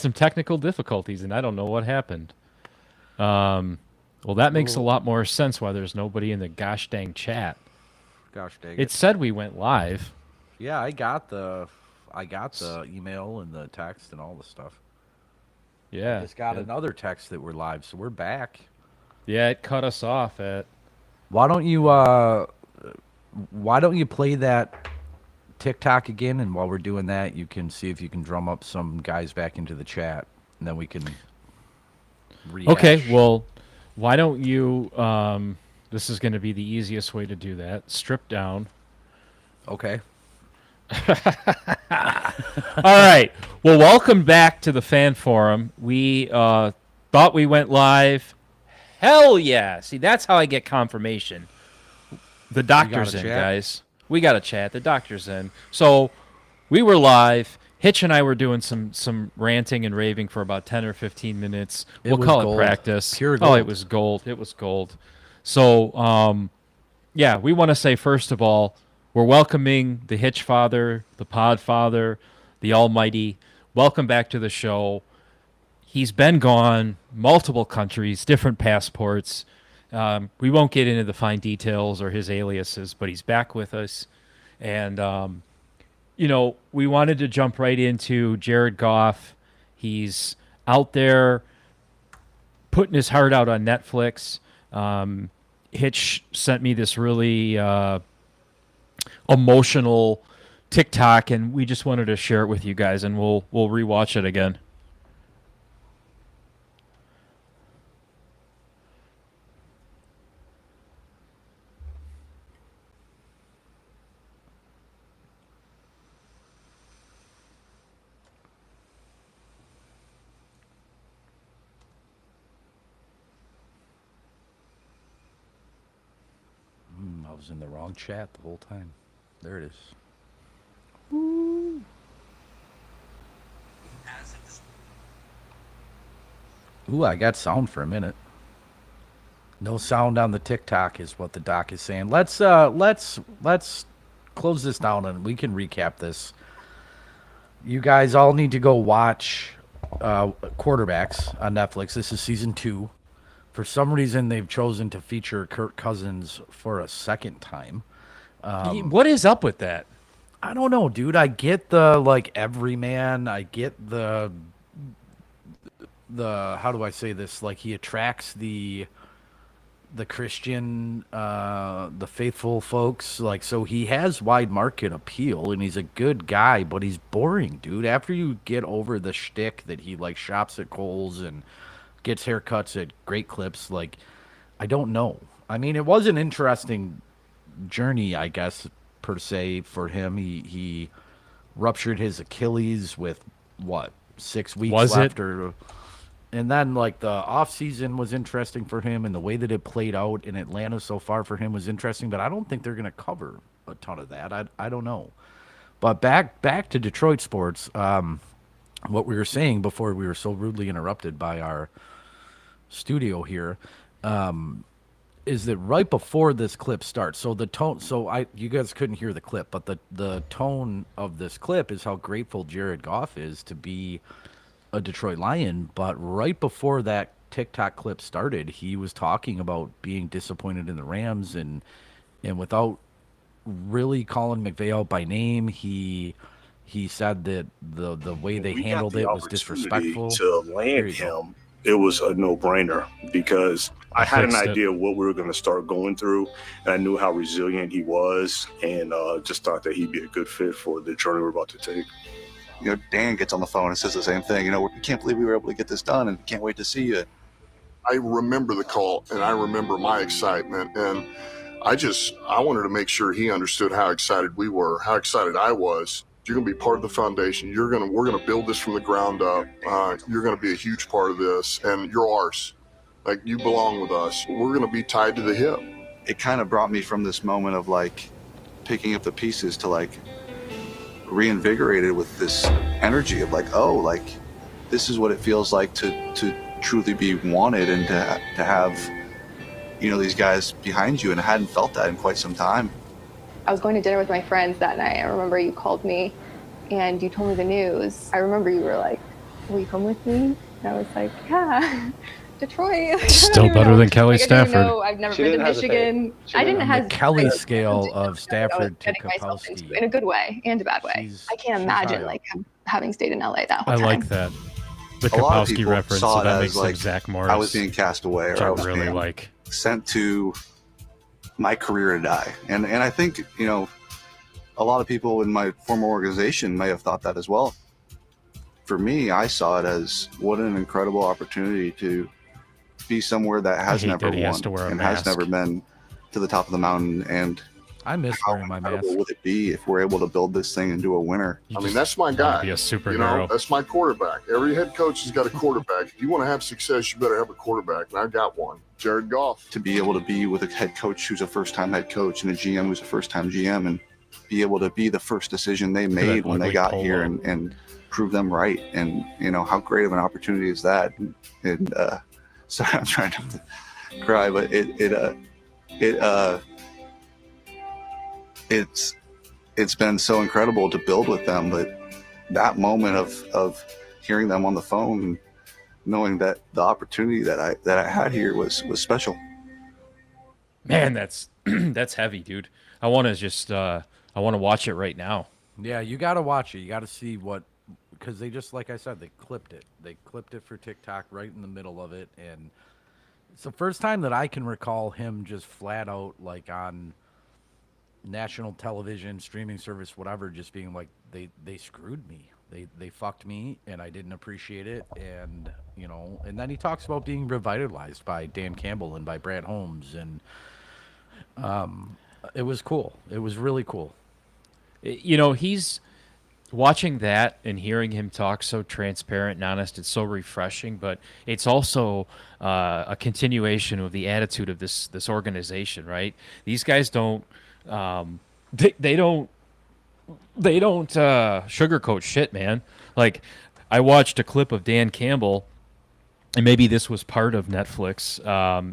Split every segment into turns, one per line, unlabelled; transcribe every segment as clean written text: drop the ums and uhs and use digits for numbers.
some technical difficulties, and I don't know what happened. Well, that makes a
Well,
lot more sense why there's nobody in the gosh dang chat.
gosh dang
It
it.
said we went live.
Yeah, I got the email and the text and all the stuff. I
Yeah,
just got another text that we're live, so we're back.
yeah, it cut us off at.
Why don't you play that TikTok again, and while we're doing that, you can see if you can drum up some guys back into the chat, and then we can
Okay,
rehash.
well, why don't you? This is going to be the easiest way to do that. Strip down.
Okay.
All right. Well, welcome back to the fan forum. We thought we went live. Hell yeah! See, that's how I get confirmation. The
We got a
doctor's in,
chat.
guys. We got a chat. The doctor's in. So we were live. Hitch and I were doing some ranting and raving for about 10 or 15 minutes.
It
We'll
was
call it
gold,
practice.
pure
Oh, it
gold.
was gold. It was gold. So, yeah, we want to say, first of all, we're welcoming the Hitch Father, the Pod Father, the Almighty. Welcome back to the show. He's been gone, multiple countries, different passports. We won't get into the fine details or his aliases, but he's back with us. And, we wanted to jump right into Jared Goff. He's out there putting his heart out on Netflix. Hitch sent me this really emotional TikTok, and we just wanted to share it with you guys, and we'll rewatch it again.
I was in the wrong chat the whole time. There it is. Ooh, I got sound for a minute. No sound on the TikTok is what the doc is saying. Let's close this down and we can recap this. You guys all need to go watch Quarterbacks on Netflix. This is season 2. For some reason, they've chosen to feature Kirk Cousins for a second time.
What is up with that?
I don't know, dude. I get the like everyman. I get the how do I say this? Like he attracts the Christian, the faithful folks. Like, so he has wide market appeal, and he's a good guy, but he's boring, dude. After you get over the shtick that he like shops at Kohl's and gets haircuts at Great Clips, like, I don't know. I mean, it was an interesting journey, I guess, per se for him. He ruptured his Achilles with what 6 weeks
Was it?
left, or and then like the off season was interesting for him, and the way that it played out in Atlanta so far for him was interesting. But I don't think they're going to cover a ton of that. I don't know. But back to Detroit sports. What we were saying before we were so rudely interrupted by our studio here is that right before this clip starts. So the tone. So you guys couldn't hear the clip, but the tone of this clip is how grateful Jared Goff is to be a Detroit Lion, but right before that TikTok clip started, he was talking about being disappointed in the Rams, and without really calling McVay out by name, he said that the way
When
they
we got
handled
the
it was
opportunity
disrespectful.
to
Here
land
you go.
him, it was a no-brainer because
I
I had an
fixed it.
idea what we were going to start going through, and I knew how resilient he was, and just thought that he'd be a good fit for the journey we're about to take.
Dan gets on the phone and says the same thing. We can't believe we were able to get this done and can't wait to see you.
I remember the call and I remember my excitement, and I wanted to make sure he understood how excited we were, how excited I was. You're going to be part of the foundation. We're going to build this from the ground up. You're going to be a huge part of this, and you're ours. Like, you belong with us. We're going to be tied to the hip.
It kind of brought me from this moment of like picking up the pieces to like reinvigorated with this energy of like, oh, like this is what it feels like to truly be wanted and to have, these guys behind you. And I hadn't felt that in quite some time.
I was going to dinner with my friends that night. I remember you called me and you told me the news. I remember you were like will you come with me? And I was like, yeah, Detroit. Like, I
Still
don't even
better
know.
than Kelly
Like, I didn't
Stafford.
know. I've never
She
been to
didn't hesitate.
Michigan.
She
I didn't
didn't.
On the
hesitate.
Kelly
I was
scale of
I was
Stafford to
getting myself into
Kapowski,
in a good way and a bad way.
she's-
I can't
she's
imagine
high up.
like having stayed in LA that whole
I
time.
like that. The
A lot of
Kapowski
people
reference,
saw
so
it
that
as
makes him
like
Zach Morris.
I was being cast away,
which
or
I
I was
really
being
like.
sent to my career to die. And I think, you know, a lot of people in my former organization may have thought that as well. For me, I saw it as what an incredible opportunity to be somewhere that has
hate
never
that he has
won
to wear a
and
mask.
has never been to the top of the mountain. And
I miss
how
wearing my mask.
incredible would it be if we're able to build this thing into a winner?
You
I mean,
just
that's my
wanna
guy.
Be a
You
superhero.
know, that's my quarterback. Every head coach has got a quarterback. If you want to have success, you better have a quarterback. And I got one, Jared Goff.
To be able to be with a head coach who's a first-time head coach and a GM who's a first-time GM, and be able to be the first decision they made when they
ugly
got
polo.
here and prove them right. And you know, how great of an opportunity is that? And sorry, I'm trying not to cry, but it's been so incredible to build with them. But that moment of hearing them on the phone, knowing that the opportunity that I had here was special.
Man, that's that's heavy, dude. I want to just I want to watch it right now.
Yeah, you got to watch it. You got to see what, because they just, like I said, they clipped it. They clipped it for TikTok right in the middle of it. And it's the first time that I can recall him just flat out, like on national television, streaming service, whatever, just being like, they screwed me. They fucked me, and I didn't appreciate it. And, you know, and then he talks about being revitalized by Dan Campbell and by Brad Holmes. And it was cool. It was really cool.
You know, he's watching that and hearing him talk so transparent and honest. It's so refreshing, but it's also a continuation of the attitude of this organization, right? These guys don't they don't sugarcoat shit, man. Like, I watched a clip of Dan Campbell, and maybe this was part of Netflix,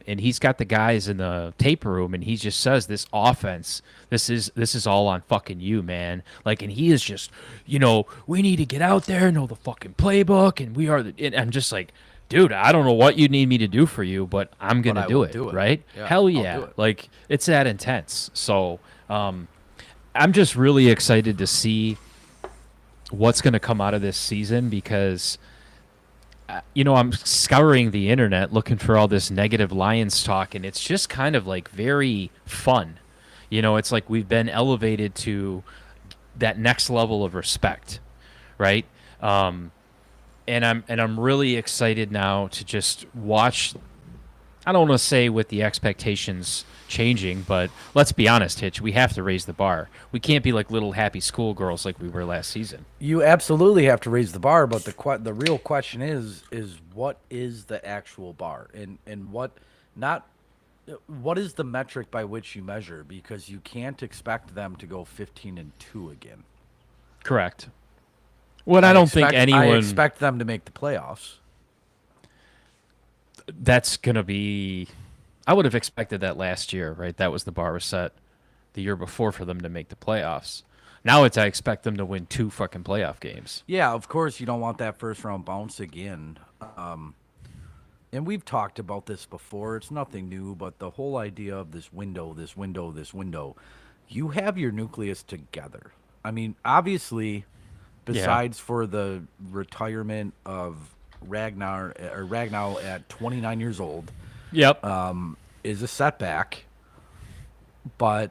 and he's got the guys in the tape room, and he just says, this offense, this is all on fucking you, man. Like, and he is just, you know, we need to get out there, know the fucking playbook, and we are and I'm just like, dude, I don't know what you need me to do for you, but I'm gonna
I
do
will
it,
do it.
right?
Yeah,
Hell
I'll
yeah.
do it.
Like, it's that intense. So I'm just really excited to see what's going to come out of this season, because you know, I'm scouring the internet looking for all this negative Lions talk, and it's just kind of like very fun. You know, it's like we've been elevated to that next level of respect, right? And I'm really excited now to just watch. I don't want to say with the expectations changing, but let's be honest, Hitch, we have to raise the bar. We can't be like little happy schoolgirls like we were last season.
You absolutely have to raise the bar, but the real question is what is the actual bar, and what is the metric by which you measure? Because you can't expect them to go 15-2 again.
Correct. Well, I don't think
I
anyone.
expect them to make the playoffs.
That's gonna be. I would have expected that last year, right? That was the bar was set the year before for them to make the playoffs. Now I expect them to win 2 fucking playoff games.
Yeah, of course you don't want that first round bounce again. And we've talked about this before. It's nothing new, but the whole idea of this window, you have your nucleus together. I mean, obviously, besides for the retirement of Ragnar at 29 years old,
Yep.
is a setback, but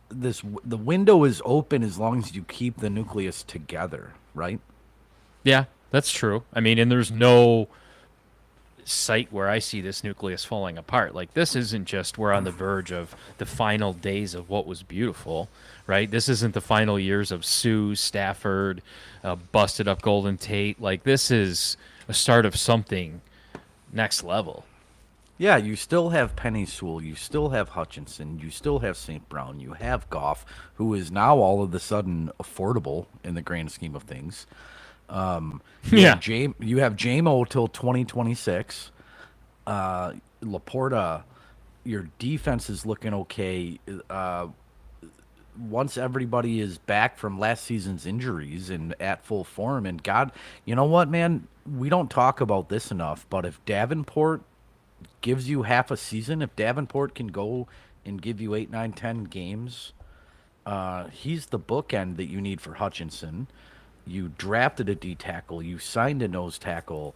the window is open as long as you keep the nucleus together, right?
Yeah, that's true. I mean, and there's no site where I see this nucleus falling apart. Like, this isn't just we're on the verge of the final days of what was beautiful, right? This isn't the final years of Sue, Stafford, busted up Golden Tate. Like, this is a start of something next level.
Yeah, you still have Penny Sewell, you still have Hutchinson, you still have St. Brown, you have Goff, who is now all of a sudden affordable in the grand scheme of things. You have JMO till 2026. Laporta, your defense is looking okay. once everybody is back from last season's injuries and at full form, and God, you know what, man, we don't talk about this enough, but if Davenport gives you half a season, if Davenport can go and give you 8, 9, 10 games, he's the bookend that you need for Hutchinson. You drafted a D tackle, you signed a nose tackle.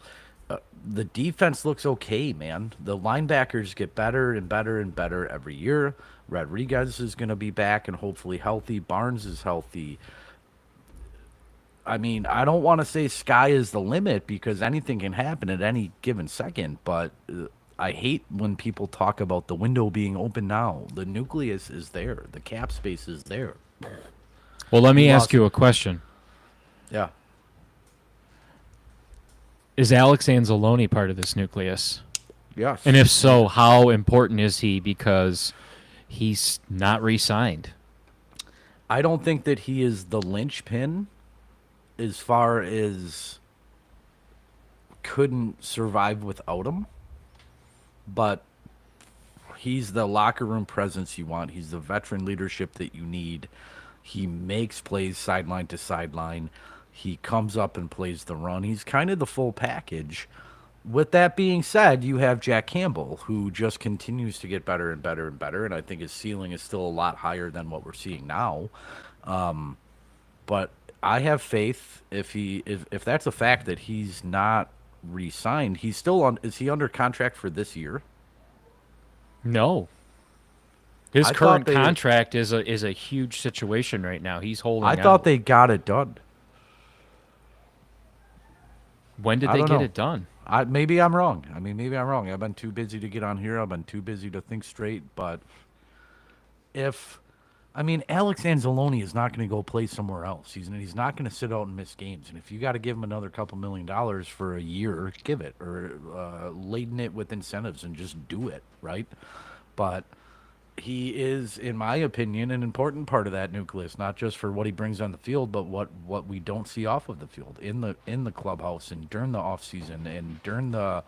The defense looks okay, man. The linebackers get better and better and better every year. Rodriguez is going to be back and hopefully healthy. Barnes is healthy. I mean, I don't want to say sky is the limit because anything can happen at any given second, but I hate when people talk about the window being open now. The nucleus is there. The cap space is there.
Well, let me
You
ask
lost-
you a question.
Yeah.
Is Alex Anzalone part of this nucleus?
Yes.
And if so, how important is he because he's not re-signed?
I don't think that he is the linchpin as far as couldn't survive without him. But he's the locker room presence you want. He's the veteran leadership that you need. He makes plays sideline to sideline. He comes up and plays the run. He's kind of the full package. With that being said, you have Jack Campbell, who just continues to get better and better and better, and I think his ceiling is still a lot higher than what we're seeing now. But I have faith if that's a fact that he's not re-signed. He's still on. Is he under contract for this year?
No. His
I
current
thought they-
contract is a huge situation right now. He's holding
I
out.
thought they got it done.
When did
I
they
don't
get
know.
it done?
Maybe I'm wrong. I mean, maybe I'm wrong. I've been too busy to get on here. I've been too busy to think straight. But Alex Anzalone is not going to go play somewhere else. He's not going to sit out and miss games. And if you got to give him another couple $1 million for a year, give it, or laden it with incentives and just do it, right? But he is, in my opinion, an important part of that nucleus, not just for what he brings on the field, but what we don't see off of the field in the clubhouse and during the off season and during the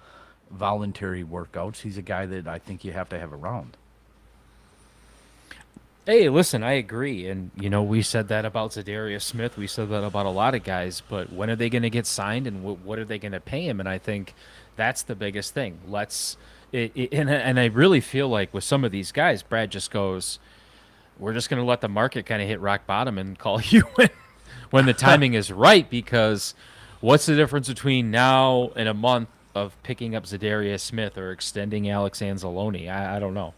voluntary workouts. He's a guy that I think you have to have around.
Hey, listen, I agree. And, we said that about Zadarius Smith. We said that about a lot of guys. But when are they going to get signed and what are they going to pay him? And I think that's the biggest thing. And I really feel like with some of these guys, Brad just goes, we're just going to let the market kind of hit rock bottom and call you when the timing is right. Because what's the difference between now and a month of picking up Zadarius Smith or extending Alex Anzalone? I don't know.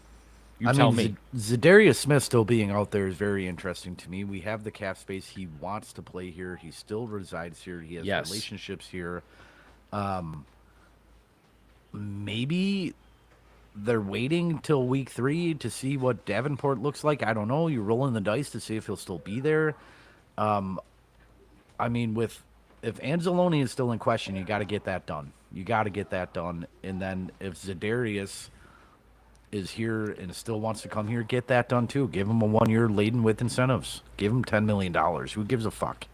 You tell me.
Zadarius Smith still being out there is very interesting to me. We have the cap space. He wants to play here. He still resides here. He has
Yes.
relationships here. Maybe they're waiting till week 3 to see what Davenport looks like. I don't know. You're rolling the dice to see if he'll still be there. If Anzalone is still in question, you got to get that done. And then if Zadarius is here and still wants to come here, get that done too. Give him a 1 year laden with incentives. Give him $10 million. Who gives a fuck?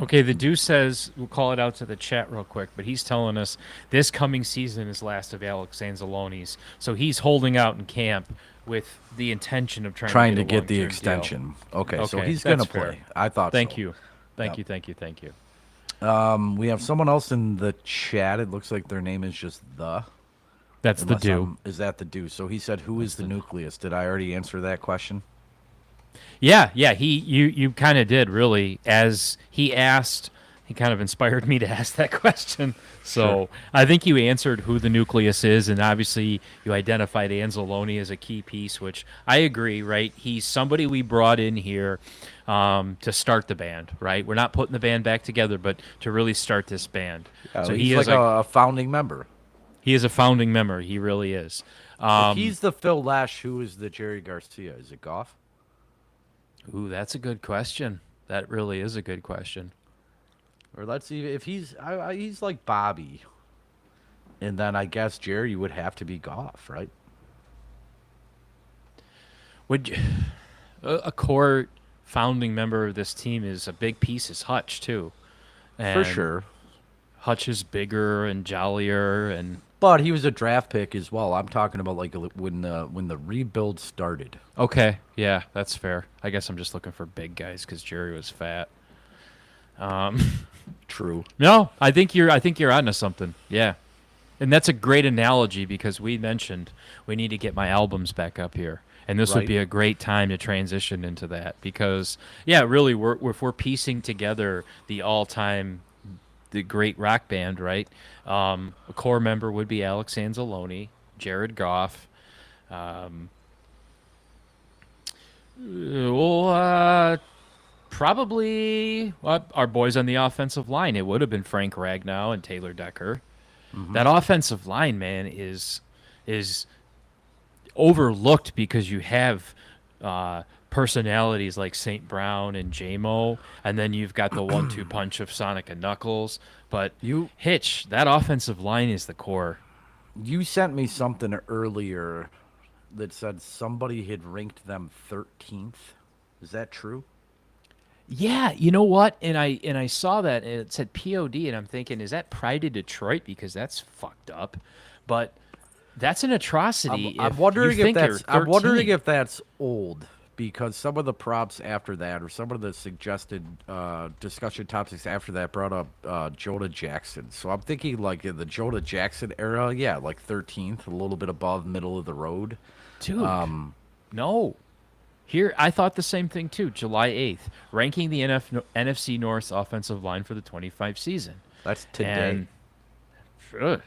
Okay, the Deuce says, we'll call it out to the chat real quick, but he's telling us this coming season is last of Alex Anzalone's. So he's holding out in camp with the intention of trying
to
to
get the
long-term
extension. Okay, so
Okay,
he's going to
that's fair.
play. I thought
Thank
so.
you. Thank
Yep.
you.
We have someone else in the chat. It looks like their name is just the.
That's the
Unless
do.
Is that the do? So he said, who is the nucleus? Did I already answer that question?
Yeah, you kind of did, really. As he asked, he kind of inspired me to ask that question. So
Sure.
I think you answered who the nucleus is, and obviously you identified Anzalone as a key piece, which I agree, right? He's somebody we brought in here to start the band, right? We're not putting the band back together, but to really start this band. So
he's
he is
like a founding member.
he is a founding member. He really is.
If he's the Phil Lash, who is the Jerry Garcia? Is it Goff?
Ooh, that's a good question. That really is a good question.
Or let's see if he's like Bobby, and then I guess Jerry would have to be Goff, right?
Would you, a core founding member of this team is a big piece is Hutch too,
For
And
sure.
Hutch is bigger and jollier, and
But he was a draft pick as well. I'm talking about like when the rebuild started.
Okay, yeah, that's fair. I guess I'm just looking for big guys because Jerry was fat.
True.
No, I think you're onto something. Yeah, and that's a great analogy because we mentioned we need to get my albums back up here, and this would
Right.
be a great time to transition into that because yeah, really, if we're piecing together the great rock band, right? A core member would be Alex Anzalone, Jared Goff. Probably our boys on the offensive line. It would have been Frank Ragnow and Taylor Decker. That offensive line, man, is overlooked because you have personalities like St. Brown and J-Mo, and then you've got the 1-2 punch of Sonic and Knuckles. But Hitch, that offensive line is the core.
You sent me something earlier that said somebody had ranked them 13th. Is that true?
Yeah, you know what? And I saw that and it said POD, and I'm thinking, is that Pride of Detroit? Because that's fucked up. But that's an atrocity.
I'm
if
wondering
you
if
think you're
I'm wondering
13.
if that's old because some of the props after that or some of the suggested discussion topics after that brought up Jonah Jackson. So I'm thinking like in the Jonah Jackson era, yeah, like 13th, a little bit above middle of the road.
Dude, no. Here, I thought the same thing too. July 8th, ranking the NFC North's offensive line for the 25 season.
That's today.
And, ugh.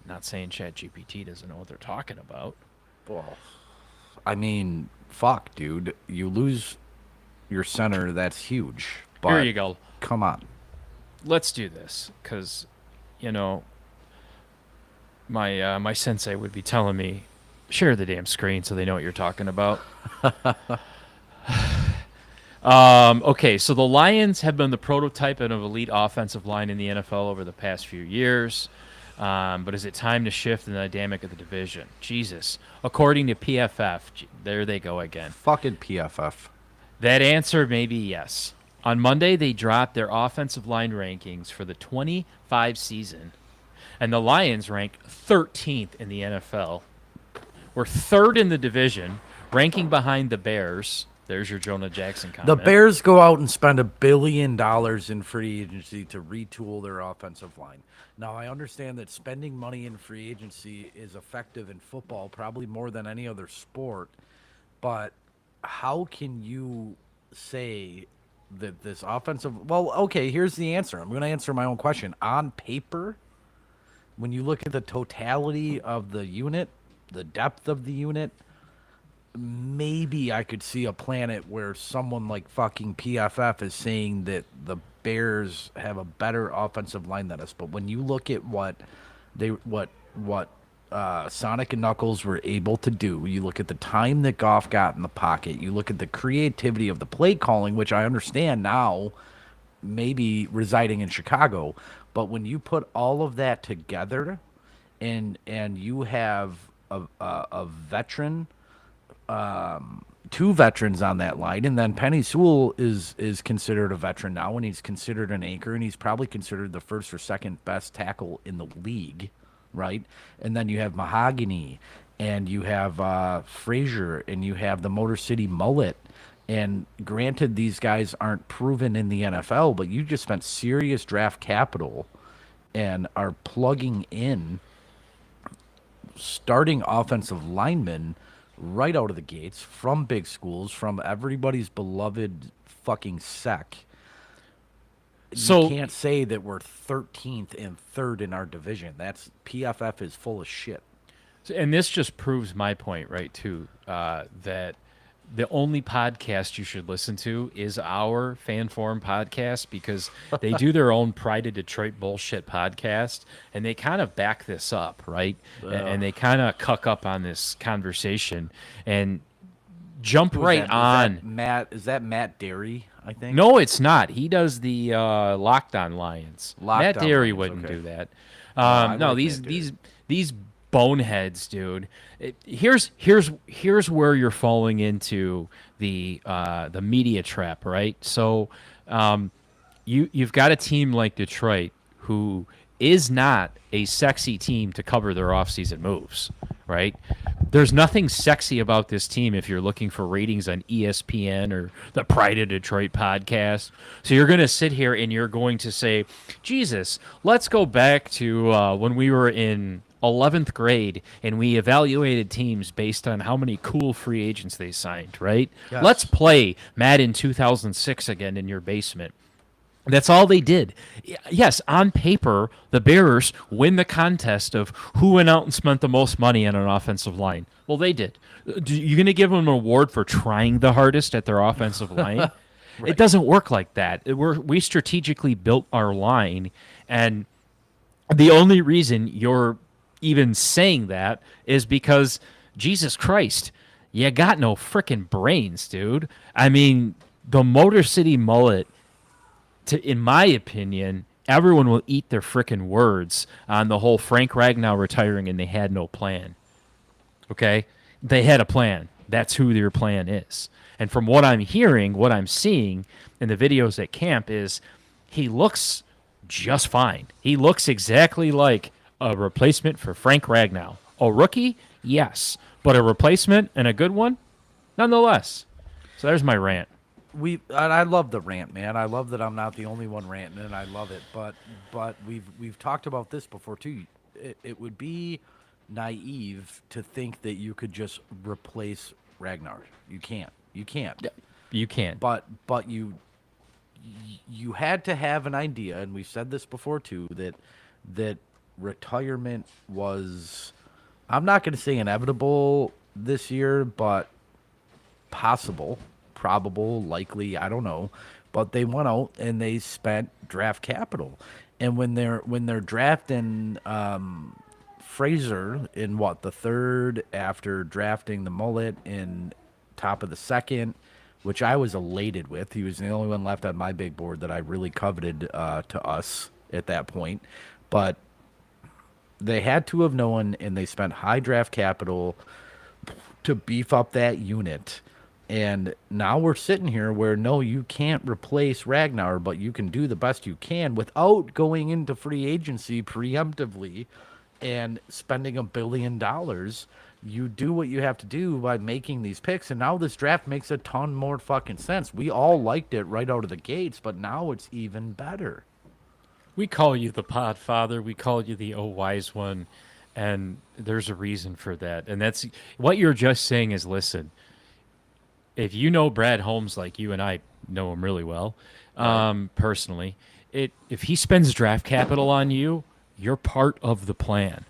Not saying ChatGPT doesn't know what they're talking about.
Well, I mean, fuck, dude. You lose your center, that's huge. But
Here you go.
come on.
Let's do this because, you know, my sensei would be telling me, share the damn screen so they know what you're talking about. Okay, so the Lions have been the prototype of an elite offensive line in the NFL over the past few years. But is it time to shift the dynamic of the division? Jesus. According to PFF, there they go again.
Fucking PFF.
That answer may be yes. On Monday, they dropped their offensive line rankings for the 25 season, and the Lions rank 13th in the NFL. We're third in the division, ranking behind the Bears. There's your Jonah Jackson comment.
The Bears go out and spend $1 billion in free agency to retool their offensive line. Now, I understand that spending money in free agency is effective in football, probably more than any other sport. But how can you say that this offensive... Well, okay, here's the answer. I'm going to answer my own question. On paper, when you look at the totality of the unit, the depth of the unit, maybe I could see a planet where someone like fucking PFF is saying that the Bears have a better offensive line than us. But when you look at what Sonic and Knuckles were able to do, you look at the time that Goff got in the pocket, you look at the creativity of the play calling, which I understand now maybe residing in Chicago. But when you put all of that together and you have a veteran, two veterans on that line, and then Penny Sewell is considered a veteran now, and he's considered an anchor, and he's probably considered the first or second best tackle in the league, right? And then you have Mahogany, and you have Frazier, and you have the Motor City Mullet. And granted, these guys aren't proven in the NFL, but you just spent serious draft capital and are plugging in starting offensive linemen right out of the gates from big schools, from everybody's beloved fucking sec.
So
you can't say that we're 13th and third in our division. That's PFF is full of shit.
and this just proves my point, right, too, that the only podcast you should listen to is our Fan Forum podcast because they do their own Pride of Detroit bullshit podcast, and they kind of back this up, right? And they kind of cuck up on this conversation and jump right on.
Is that Matt Derry, I think?
No, it's not. He does the Locked On Lions.
Locked
Matt
On
Derry
Lions,
wouldn't
okay.
do that.
I
No,
like
these
Matt Derry.
these boneheads, dude. Here's where you're falling into the media trap, right? So you've got a team like Detroit who is not a sexy team to cover their offseason moves, right? There's nothing sexy about this team if you're looking for ratings on ESPN or the Pride of Detroit podcast. So you're going to sit here and you're going to say, Jesus, let's go back to when we were in 11th grade and we evaluated teams based on how many cool free agents they signed, right?
Yes.
Let's play Madden 2006 again in your basement. That's all they did. Yes, on paper, the Bears win the contest of who went out and spent the most money on an offensive line. Well, they did. You're going to give them an award for trying the hardest at their offensive line? It doesn't work like that. We strategically built our line, and the only reason you're even saying that is because, Jesus Christ, you got no frickin' brains, dude. I mean, the Motor City mullet, in my opinion, everyone will eat their frickin' words on the whole Frank Ragnow retiring and they had no plan. Okay? They had a plan. That's who their plan is. And from what I'm hearing, what I'm seeing in the videos at camp is he looks just fine. He looks exactly like a replacement for Frank Ragnow. A rookie? Yes. But a replacement and a good one? Nonetheless. So there's my rant.
I love the rant, man. I love that I'm not the only one ranting, and I love it. But we've talked about this before too. It would be naive to think that you could just replace Ragnar. You can't. You can't.
You can't.
But you had to have an idea, and we've said this before too, that retirement was, I'm not going to say inevitable this year, but possible. Probable, likely, I don't know, but they went out and they spent draft capital, and when they're drafting Fraser in the third after drafting the mullet in top of the second, which I was elated with. He was the only one left on my big board that I really coveted to us at that point, but they had to have known, and they spent high draft capital to beef up that unit. And now we're sitting here where, no, you can't replace Ragnar, but you can do the best you can without going into free agency preemptively and spending $1 billion. You do what you have to do by making these picks, and now this draft makes a ton more fucking sense. We all liked it right out of the gates, but now it's even better.
We call you the Podfather. We call you the wise one, and there's a reason for that. And that's what you're just saying is, listen, if you know Brad Holmes like you and I know him really well, personally, if he spends draft capital on you, you're part of the plan.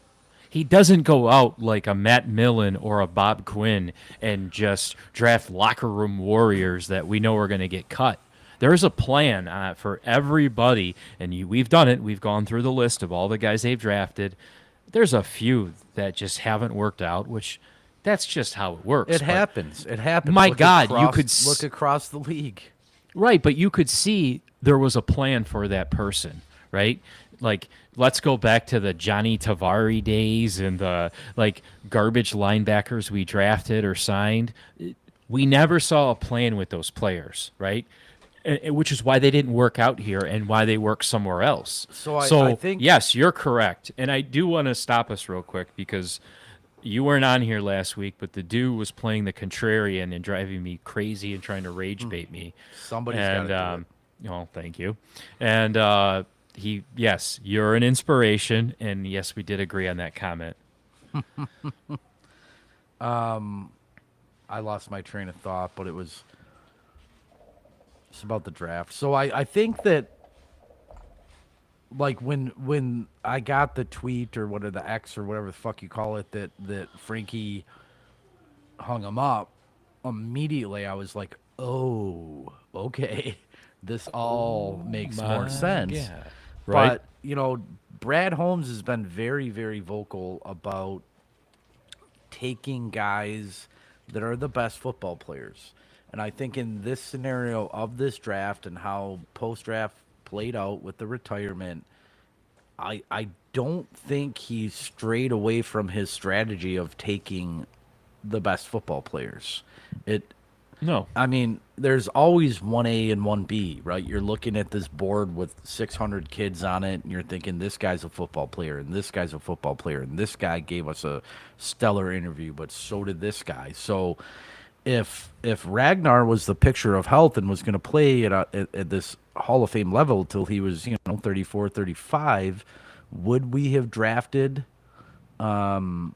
He doesn't go out like a Matt Millen or a Bob Quinn and just draft locker room warriors that we know are going to get cut. There's a plan for everybody, and we've done it. We've gone through the list of all the guys they've drafted. There's a few that just haven't worked out, which that's just how it works.
It happens. It happens.
My God, you could
look across the league.
Right, but you could see there was a plan for that person, right? Like, let's go back to the Johnny Tavari days and the garbage linebackers we drafted or signed. We never saw a plan with those players, right? Which is why they didn't work out here and why they work somewhere else.
So I think,
yes, you're correct. And I do want to stop us real quick because you weren't on here last week, but the dude was playing the contrarian and driving me crazy and trying to rage bait me.
Somebody's got to do it.
Oh, thank you. And yes, you're an inspiration, and yes, we did agree on that comment.
I lost my train of thought, but it's about the draft. So I think that, like, when I got the tweet or whatever, the X or whatever the fuck you call it, that Frankie hung him up, immediately I was like, oh, okay, this all makes more sense.
Yeah, right.
But, Brad Holmes has been very, very vocal about taking guys that are the best football players. And I think in this scenario of this draft and how post-draft played out with the retirement, I don't think he strayed away from his strategy of taking the best football players.
No.
I mean, there's always 1A and 1B, right? You're looking at this board with 600 kids on it, and you're thinking, this guy's a football player, and this guy's a football player, and this guy gave us a stellar interview, but so did this guy. So if Ragnar was the picture of health and was going to play at this Hall of Fame level till he was, 34, 35, would we have drafted the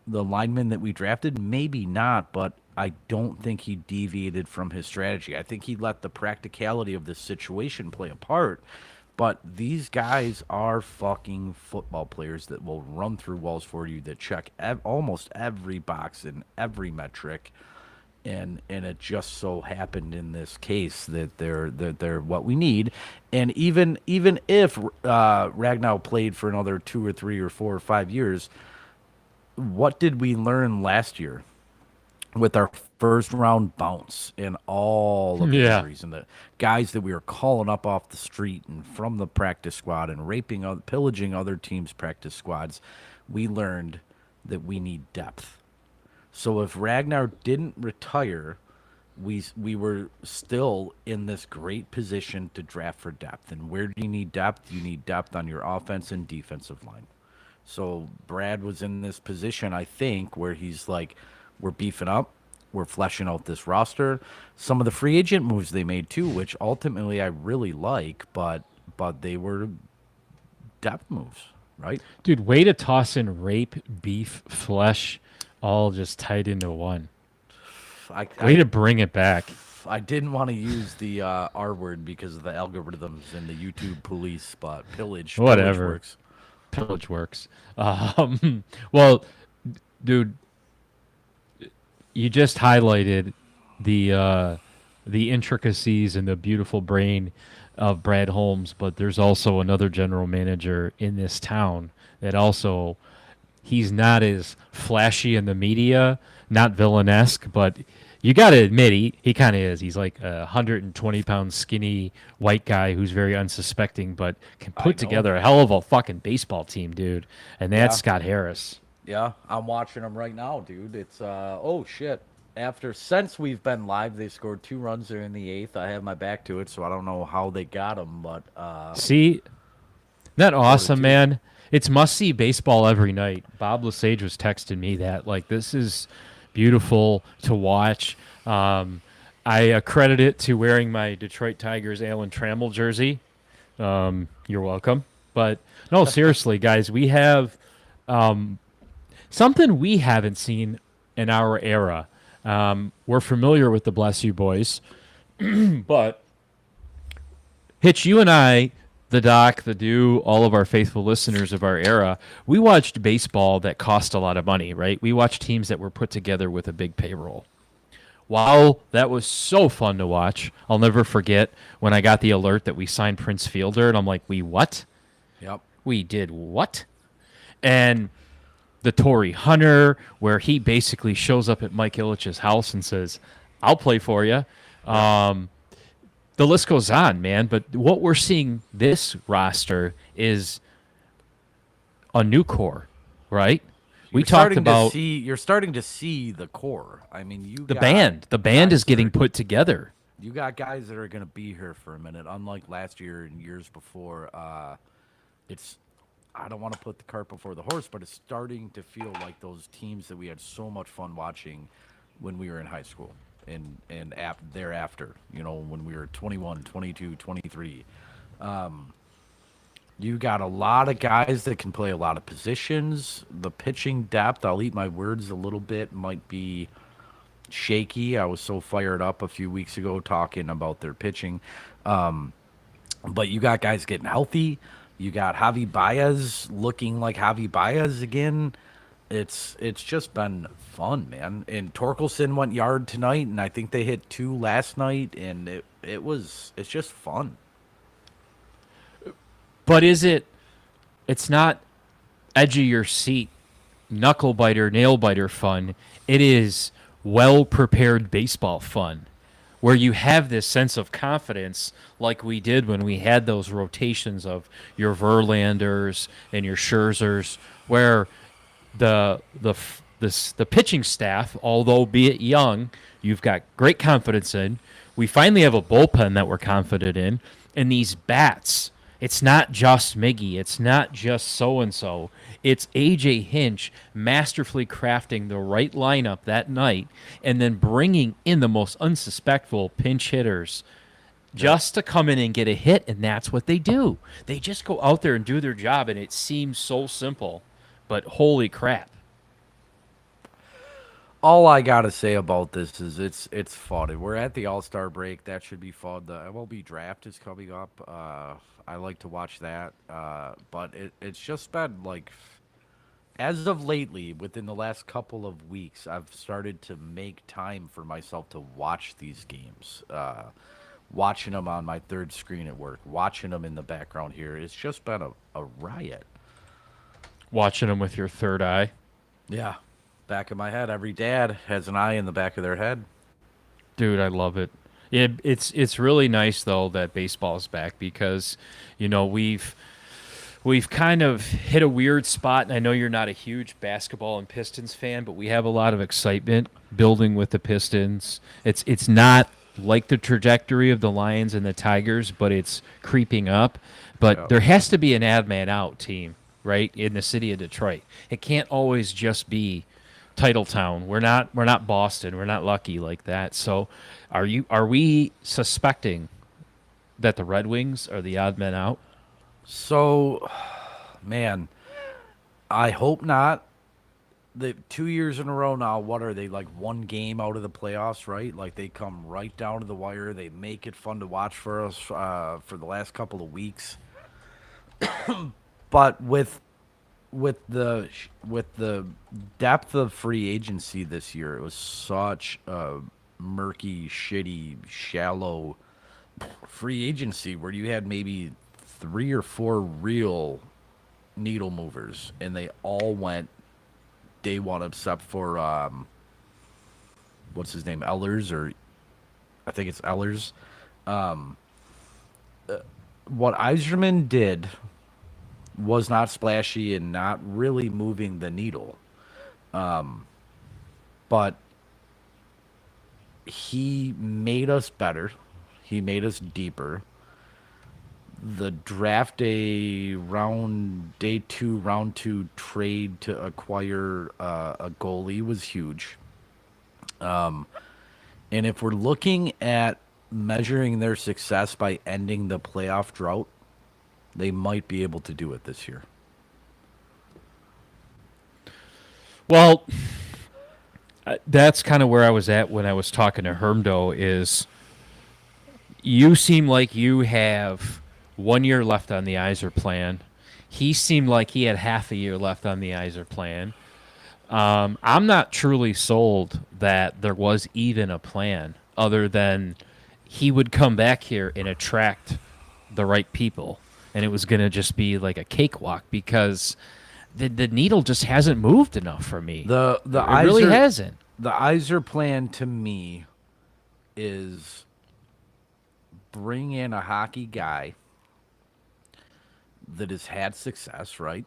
lineman that we drafted? Maybe not, but I don't think he deviated from his strategy. I think he let the practicality of this situation play a part. But these guys are fucking football players that will run through walls for you, that check almost every box in every metric. And it just so happened in this case that they're what we need. And even if Ragnar played for another 2 or 3 or 4 or 5 years, what did we learn last year with our first round bounce and all of the injuries and the guys that we were calling up off the street and from the practice squad and pillaging other teams' practice squads? We learned that we need depth. So if Ragnar didn't retire, we were still in this great position to draft for depth. And where do you need depth? You need depth on your offense and defensive line. So Brad was in this position, I think, where he's like, we're beefing up, we're fleshing out this roster. Some of the free agent moves they made too, which ultimately I really like, but they were depth moves, right?
Dude, way to toss in rape, beef, flesh, all just tied into one. Way to bring it back.
I didn't want to use the R word because of the algorithms and the YouTube police, but pillage.
Whatever.
Pillage works.
Well, dude, you just highlighted the intricacies and the beautiful brain of Brad Holmes, but there's also another general manager in this town that also, he's not as flashy in the media, not villainesque, but you got to admit he kind of is. He's like a 120-pound skinny white guy who's very unsuspecting, but can put together a hell of a fucking baseball team, dude. And that's Scott Harris.
Yeah, I'm watching them right now, dude. It's oh shit. Since we've been live, they scored 2 runs there in the 8th. I have my back to it, so I don't know how they got them, but
see, isn't that awesome, man? It's must-see baseball every night. Bob Lesage was texting me that, like, this is beautiful to watch. I accredit it to wearing my Detroit Tigers Alan Trammell jersey. You're welcome. But, no, seriously, guys, we have something we haven't seen in our era. We're familiar with the Bless You Boys, but Hitch, you and I, the Doc, the Do, all of our faithful listeners of our era, we watched baseball that cost a lot of money, right? We watched teams that were put together with a big payroll. Wow, that was so fun to watch. I'll never forget when I got the alert that we signed Prince Fielder, and I'm like, we what?
Yep.
We did what? And the Torrey Hunter, where he basically shows up at Mike Ilitch's house and says, I'll play for you. The list goes on, man. But what we're seeing this roster is a new core, right? We talked about
you're starting to see the core. I mean,
the band. The band is getting put together.
You got guys that are going to be here for a minute, unlike last year and years before. I don't want to put the cart before the horse, but it's starting to feel like those teams that we had so much fun watching when we were in high school and thereafter, when we were 21, 22, 23. You got a lot of guys that can play a lot of positions. The pitching depth, I'll eat my words a little bit, might be shaky. I was so fired up a few weeks ago talking about their pitching. But you got guys getting healthy. You got Javi Baez looking like Javi Baez again. It's just been fun, man. And Torkelson went yard tonight, and I think they hit 2 last night, and it's just fun.
But it's not edge of your seat, knuckle biter, nail biter fun. It is well prepared baseball fun, where you have this sense of confidence like we did when we had those rotations of your Verlanders and your Scherzers, where the pitching staff, although be it young, you've got great confidence in. We finally have a bullpen that we're confident in. And these bats, it's not just Miggy. It's not just so-and-so. It's A.J. Hinch masterfully crafting the right lineup that night and then bringing in the most unsuspectful pinch hitters just to come in and get a hit, and that's what they do. They just go out there and do their job, and it seems so simple, but holy crap.
All I gotta say about this is it's fun. We're at the All-Star break. That should be fun. The MLB draft is coming up. I like to watch that. But it's just been like, as of lately, within the last couple of weeks, I've started to make time for myself to watch these games. Watching them on my third screen at work, watching them in the background here. It's just been a riot.
Watching them with your third eye.
Yeah. Back of my head. Every dad has an eye in the back of their head.
Dude, I love it. It's really nice though that baseball's back because, you know, we've kind of hit a weird spot, and I know you're not a huge basketball and Pistons fan, but we have a lot of excitement building with the Pistons. It's not like the trajectory of the Lions and the Tigers, but it's creeping up. But there has to be an odd man out team, right, in the city of Detroit. It can't always just be Titletown. We're not Boston. We're not lucky like that. So are we suspecting that the Red Wings are the odd men out?
So, man, I hope not. The 2 years in a row now, what are they, like one game out of the playoffs, right? Like they come right down to the wire. They make it fun to watch for us for the last couple of weeks. But with the depth of free agency this year, it was such a murky, shitty, shallow free agency where you had maybe 3 or 4 real needle movers, and they all went day one except for what's his name, Ehlers, or I think it's Ehlers. What Yzerman did was not splashy and not really moving the needle, but he made us better. He made us deeper. The draft day, day 2, round 2 trade to acquire a goalie was huge. And if we're looking at measuring their success by ending the playoff drought, they might be able to do it this year.
Well, that's kind of where I was at when I was talking to Hermdo. Is you seem like you have 1 year left on the Yzer plan. He seemed like he had half a year left on the Yzer plan. I'm not truly sold that there was even a plan other than he would come back here and attract the right people, and it was going to just be like a cakewalk because the needle just hasn't moved enough for me.
The
it really hasn't.
The Yzer plan to me is bring in a hockey guy that has had success, right?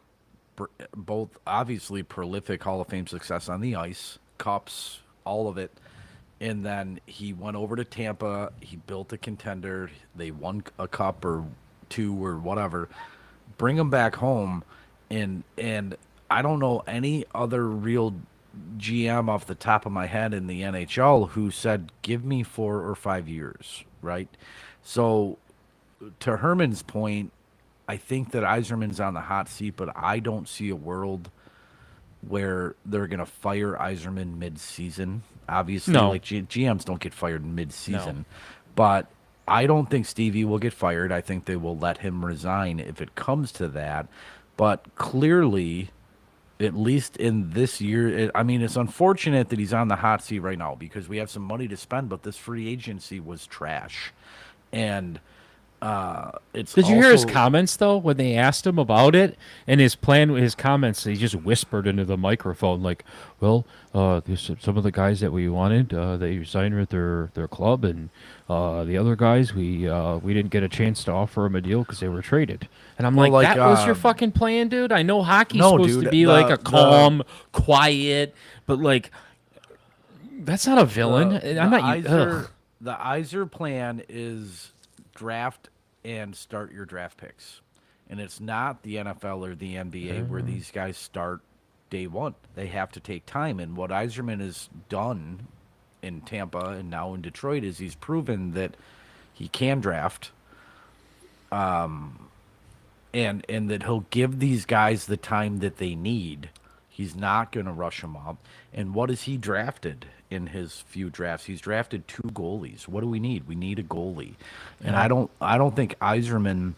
Both obviously prolific Hall of Fame success on the ice, cups, all of it. And then he went over to Tampa. He built a contender. They won a cup or 2 or whatever. Bring him back home. And I don't know any other real GM off the top of my head in the NHL who said, give me 4 or 5 years, right? So to Herman's point, I think that Yzerman's on the hot seat, but I don't see a world where they're going to fire Yzerman mid-season. Obviously,
No.
like GMs don't get fired mid-season.
No.
But I don't think Stevie will get fired. I think they will let him resign if it comes to that. But clearly, at least in this year, I mean, it's unfortunate that he's on the hot seat right now because we have some money to spend, but this free agency was trash. And
Did you hear his comments though when they asked him about it and his plan? His comments, he just whispered into the microphone like, "Well, some of the guys that we wanted, they signed with their club, and the other guys we didn't get a chance to offer them a deal because they were traded." And I'm
Well,
like,
like,
"That was your fucking plan, dude? I know hockey's
No,
supposed
dude,
to be like a calm, quiet, but like." That's not a villain. I'm not.
The Iser plan is draft and start your draft picks, and it's not the NFL or the NBA where these guys start day one. They have to take time, and what Iserman has done in Tampa and now in Detroit is he's proven that he can draft, and that he'll give these guys the time that they need. He's not going to rush them up. And what has he drafted in his few drafts? He's drafted 2 goalies. What do we need? We need a goalie. And I don't think Iserman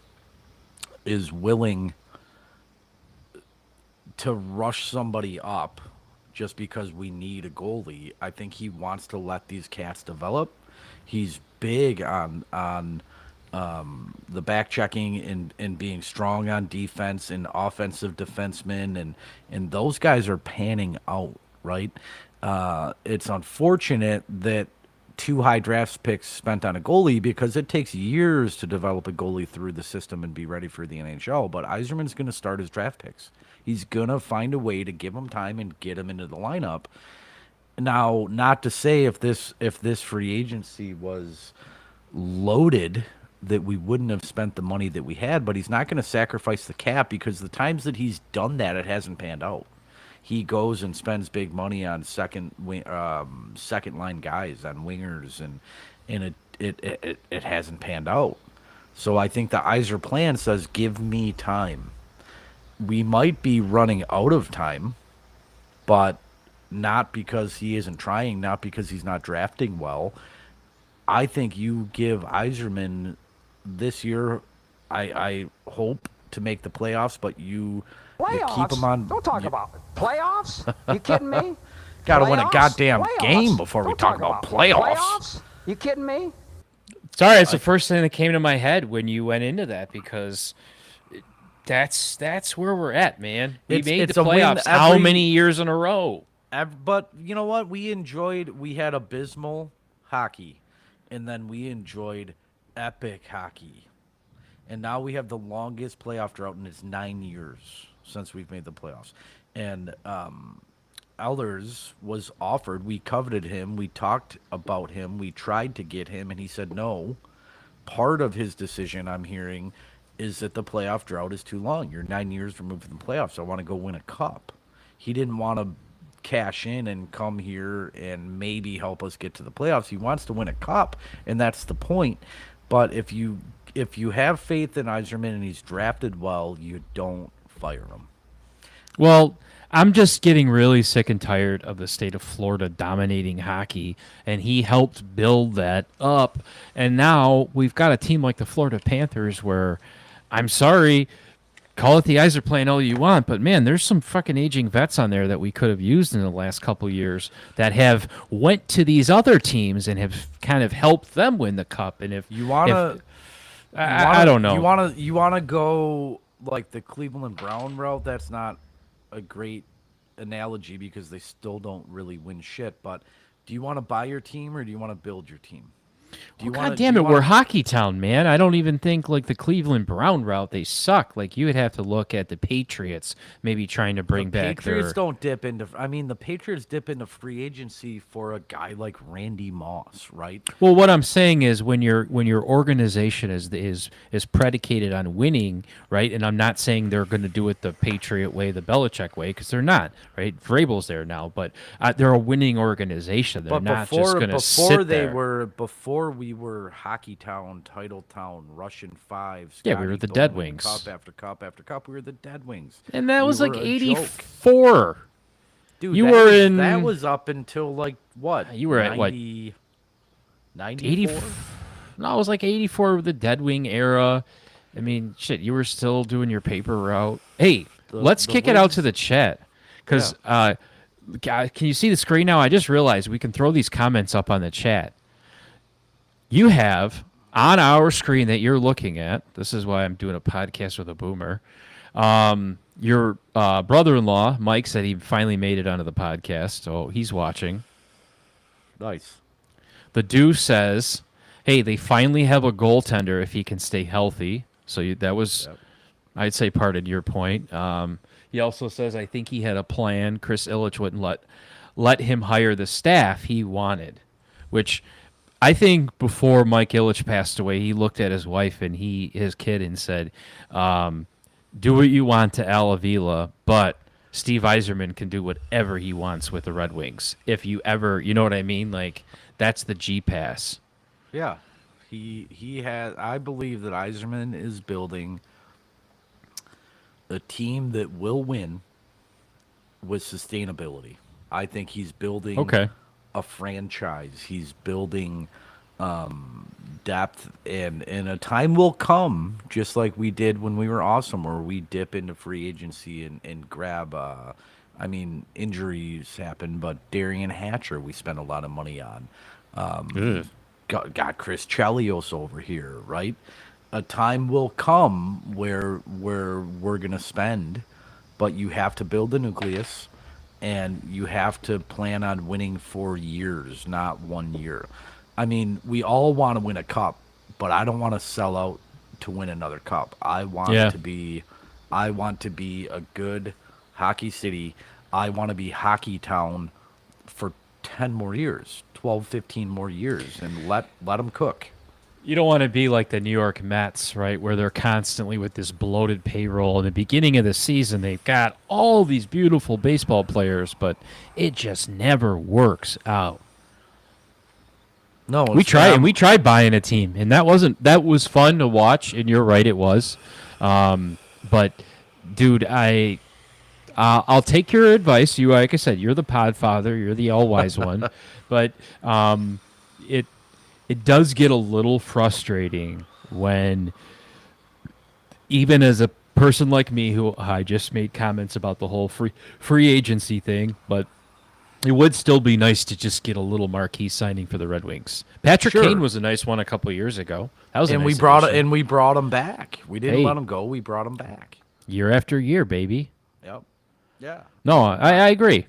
is willing to rush somebody up just because we need a goalie. I think he wants to let these cats develop. He's big on the back checking and being strong on defense and offensive defensemen, and those guys are panning out, right? It's unfortunate that 2 high draft picks spent on a goalie because it takes years to develop a goalie through the system and be ready for the NHL. But Iserman's going to start his draft picks. He's going to find a way to give him time and get him into the lineup. Now, not to say if this free agency was loaded that we wouldn't have spent the money that we had, but he's not going to sacrifice the cap because the times that he's done that, it hasn't panned out. He goes and spends big money on second line guys, on wingers, and it hasn't panned out. So I think the Iser plan says, give me time. We might be running out of time, but not because he isn't trying, not because he's not drafting well. I think you give Iserman this year, I hope to make the playoffs, but you keep him on.
Don't talk about it. Playoffs? You kidding me?
Got to win a goddamn
Playoffs?
game before we talk about playoffs.
You kidding me?
Sorry, it's the first thing that came to my head when you went into that because that's where we're at, man. We made the playoffs how many years in a row?
But you know what? We had abysmal hockey, and then we enjoyed epic hockey. And now we have the longest playoff drought, and it's 9 years since we've made the playoffs. And Ehlers was offered. We coveted him. We talked about him. We tried to get him, and he said no. Part of his decision, I'm hearing, is that the playoff drought is too long. You're 9 years removed from the playoffs. I want to go win a cup. He didn't want to cash in and come here and maybe help us get to the playoffs. He wants to win a cup, and that's the point. But if you have faith in Iserman and he's drafted well, you don't fire him.
Well, I'm just getting really sick and tired of the state of Florida dominating hockey, and he helped build that up. And now we've got a team like the Florida Panthers where, I'm sorry, call it the Iser plan all you want, but man, there's some fucking aging vets on there that we could have used in the last couple years that have went to these other teams and have kind of helped them win the cup. And if
you wanna,
I don't know,
you wanna go like the Cleveland Brown route. That's not a great analogy because they still don't really win shit. But do you want to buy your team or do you want to build your team?
God damn it, we're Hockey Town, man. I don't even think like the Cleveland Brown route, they suck. Like you would have to look at the Patriots maybe trying to bring back
Patriots don't dip into the Patriots dip into free agency for a guy like Randy Moss, right?
Well, what I'm saying is when your organization is predicated on winning, right? And I'm not saying they're going to do it the Patriot way, the Belichick way, because they're not, right? Vrabel's there now, but they're a winning organization. They're not just going to sit there.
Before we were Hockey Town, Title Town, Russian Fives.
Yeah, we were the Dead Wings.
Cup after cup after cup. We were the Dead Wings.
And that was like 84.
Dude, that was up until like what?
You were
90,
at what?
94?
No, it was like 84 with the Dead Wing era. I mean, shit, you were still doing your paper route. Hey, let's kick it out to the chat. Because can you see the screen now? I just realized we can throw these comments up on the chat. You have on our screen that you're looking at, this is why I'm doing a podcast with a boomer. Your brother-in-law, Mike, said he finally made it onto the podcast, so he's watching.
Nice. The
Deuce says, hey, they finally have a goaltender if he can stay healthy. So that was, I'd say, part of your point. He also says, I think he had a plan. Chris Illich wouldn't let him hire the staff he wanted, which I think before Mike Ilitch passed away, he looked at his wife and his kid and said, do what you want to Al Avila, but Steve Yzerman can do whatever he wants with the Red Wings. If you ever, you know what I mean? Like, that's the G pass.
Yeah. He has. I believe that Yzerman is building a team that will win with sustainability. I think he's building a franchise. He's building depth, and a time will come, just like we did when we were awesome, where we dip into free agency and grab. I mean, injuries happen, but Darian Hatcher, we spent a lot of money on. Got Chris Chelios over here, right? A time will come where we're gonna spend, but you have to build the nucleus, and you have to plan on winning for years, not 1 year. I mean, we all want to win a cup, but I don't want to sell out to win another cup. I want to be a good hockey city. I want to be hockey town for 10 more years, 12, 15 more years, and let them cook.
You don't want to be like the New York Mets, right, where they're constantly with this bloated payroll. In the beginning of the season, they've got all these beautiful baseball players, but it just never works out.
No,
we tried buying a team, and that was fun to watch. And you're right, it was. But dude, I'll take your advice. You, like I said, you're the podfather, you're the all wise one. But it does get a little frustrating when, even as a person like me, who I just made comments about the whole free agency thing, but it would still be nice to just get a little marquee signing for the Red Wings. Patrick Kane was a nice one a couple of years ago. That was
we brought him back. We didn't let him go. We brought him back
year after year, baby.
Yep. Yeah.
No, I agree.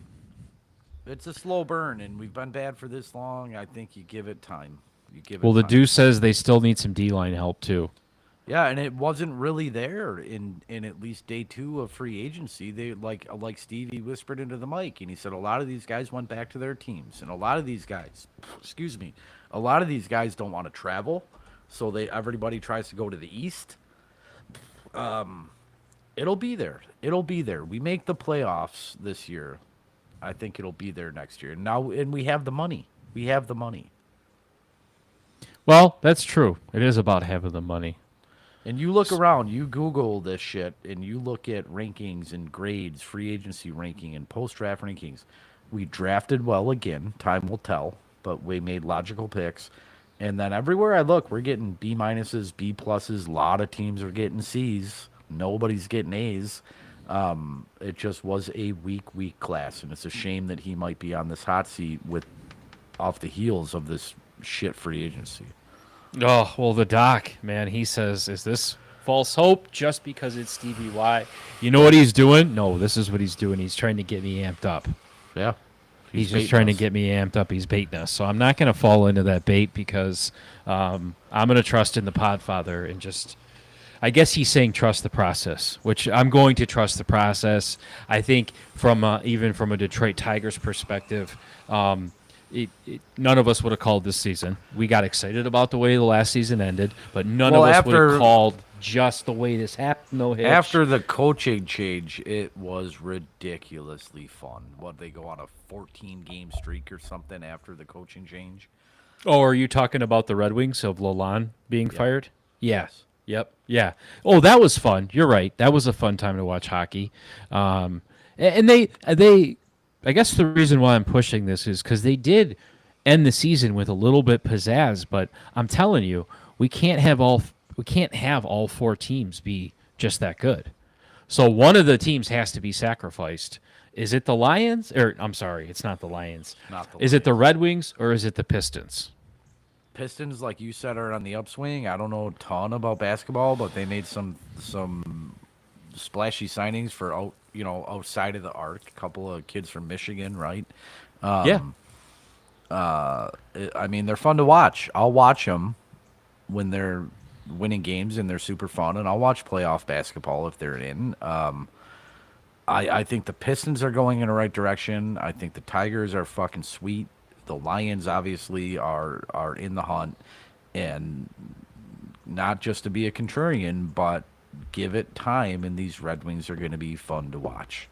It's a slow burn, and we've been bad for this long. I think you give it time.
The Deuce says they still need some D-line help too.
Yeah, and it wasn't really there in at least day 2 of free agency. They like Stevie whispered into the mic, and he said a lot of these guys went back to their teams, and a lot of these guys, don't want to travel, so everybody tries to go to the East. It'll be there. We make the playoffs this year. I think it'll be there next year. And we have the money.
Well, that's true. It is about having the money.
And you look around, you Google this shit, and you look at rankings and grades, free agency ranking and post-draft rankings. We drafted well again. Time will tell, but we made logical picks. And then everywhere I look, we're getting B minuses, B pluses. A lot of teams are getting C's. Nobody's getting A's. It just was a weak class, and it's a shame that he might be on this hot seat off the heels of this shit free agency.
Oh, well, the doc, man, he says, is this false hope just because it's Stevie Y? You know what he's doing? No, this is what he's doing. He's trying to get me amped up.
Yeah.
He's just trying to get me amped up. He's baiting us. So I'm not going to fall into that bait because I'm going to trust in the Podfather and just, I guess he's saying trust the process, which I'm going to trust the process. I think even from a Detroit Tigers perspective, none of us would have called this season. We got excited about the way the last season ended, but none of us would have called just the way this happened. No hitch.
After the coaching change, it was ridiculously fun. They go on a 14-game streak or something after the coaching change?
Oh, are you talking about the Red Wings of Lalonde being fired?
Yes.
Yep. Yeah. Oh, that was fun. You're right. That was a fun time to watch hockey. And they I guess the reason why I'm pushing this is because they did end the season with a little bit pizzazz, but I'm telling you, we can't have all 4 teams be just that good. So one of the teams has to be sacrificed. Is it the Lions? Or I'm sorry, it's not the Lions. Is it the Red Wings or is it the Pistons?
Pistons, like you said, are on the upswing. I don't know a ton about basketball, but they made some splashy signings for outside of the arc. A couple of kids from Michigan, right? I mean, they're fun to watch. I'll watch them when they're winning games and they're super fun, and I'll watch playoff basketball if they're in. I think the Pistons are going in the right direction. I think the Tigers are fucking sweet. The Lions obviously are in the hunt, and not just to be a contrarian, but give it time, and these Red Wings are going to be fun to watch.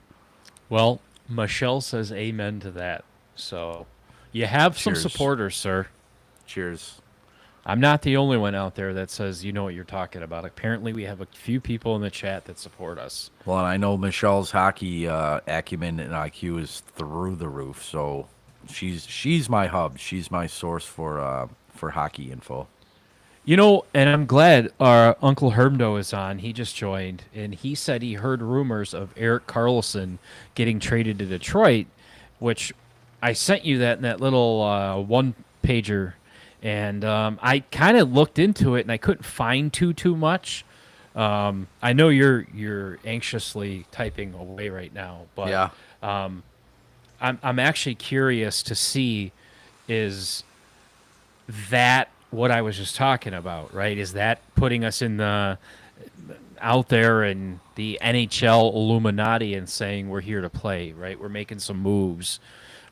Well, Michelle says amen to that. So you have some
Cheers.
supporters, sir.
Cheers.
I'm not the only one out there that says you know what you're talking about. Apparently, we have a few people in the chat that support us.
Well, and I know Michelle's hockey acumen and IQ is through the roof, so she's my hub. She's my source for hockey info.
You know, and I'm glad our Uncle Hermdo is on. He just joined, and he said he heard rumors of Erik Karlsson getting traded to Detroit, which I sent you that in that little one-pager, and I kind of looked into it, and I couldn't find too much. I know you're anxiously typing away right now, but
Yeah.
I'm actually curious to see, is that what I was just talking about, right? Is that putting us in the out there in the NHL Illuminati and saying we're here to play, right? We're making some moves.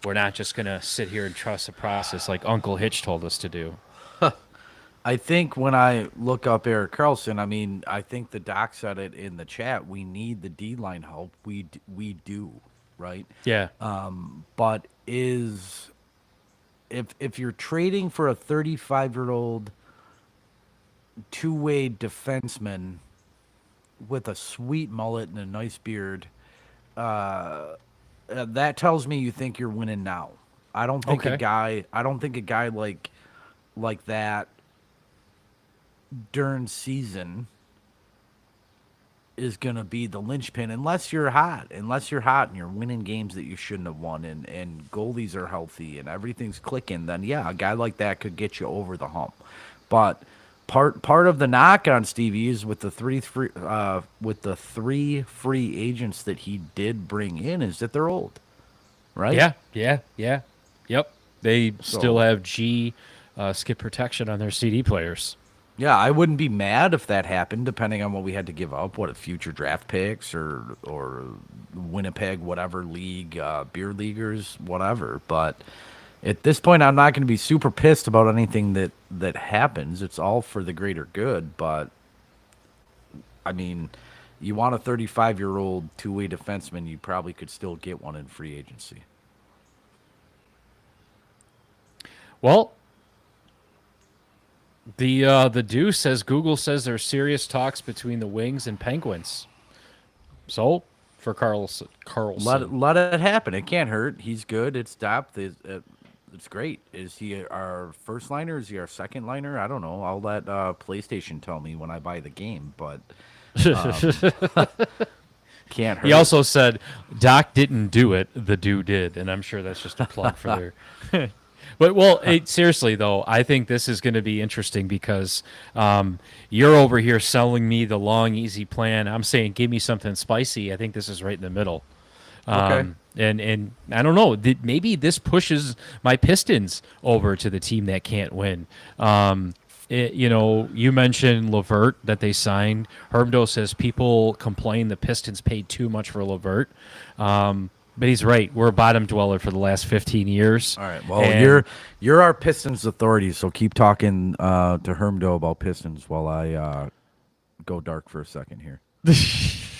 We're not just going to sit here and trust the process like Uncle Hitch told us to do.
I think when I look up Erik Karlsson, I mean, I think the doc said it in the chat. We need the D-line help. We do, right?
Yeah.
But if you're trading for a 35-year-old two-way defenseman with a sweet mullet and a nice beard, that tells me you think you're winning now. I don't think
Okay.
a guy like that during season is going to be the linchpin unless you're hot and you're winning games that you shouldn't have won, and goalies are healthy and everything's clicking, then yeah, a guy like that could get you over the hump. But part of the knock on Stevie is with the three free agents that he did bring in is that they're old, right?
Yeah. Yep. They still have skip protection on their CD players.
Yeah, I wouldn't be mad if that happened, depending on what we had to give up, future draft picks or Winnipeg, whatever league, beer leaguers, whatever. But at this point, I'm not going to be super pissed about anything that happens. It's all for the greater good. But I mean, you want a 35-year-old two-way defenseman, you probably could still get one in free agency.
Well, the Deuce says Google says there's serious talks between the Wings and Penguins. So for Karlsson.
Let it happen. It can't hurt. He's good. It's depth. It's great. Is he our first liner? Is he our second liner? I don't know. I'll let PlayStation tell me when I buy the game, but can't hurt.
He also said Doc didn't do it, the dude did, and I'm sure that's just a plug for their. But seriously though, I think this is going to be interesting because you're over here selling me the long, easy plan. I'm saying give me something spicy. I think this is right in the middle.
Okay.
And I don't know. Maybe this pushes my Pistons over to the team that can't win. You mentioned Levert that they signed. Hermdo says people complain the Pistons paid too much for Levert. But he's right. We're a bottom dweller for the last 15 years.
All right. Well, you're our Pistons authority, so keep talking to Hermdo about Pistons while I go dark for a second here.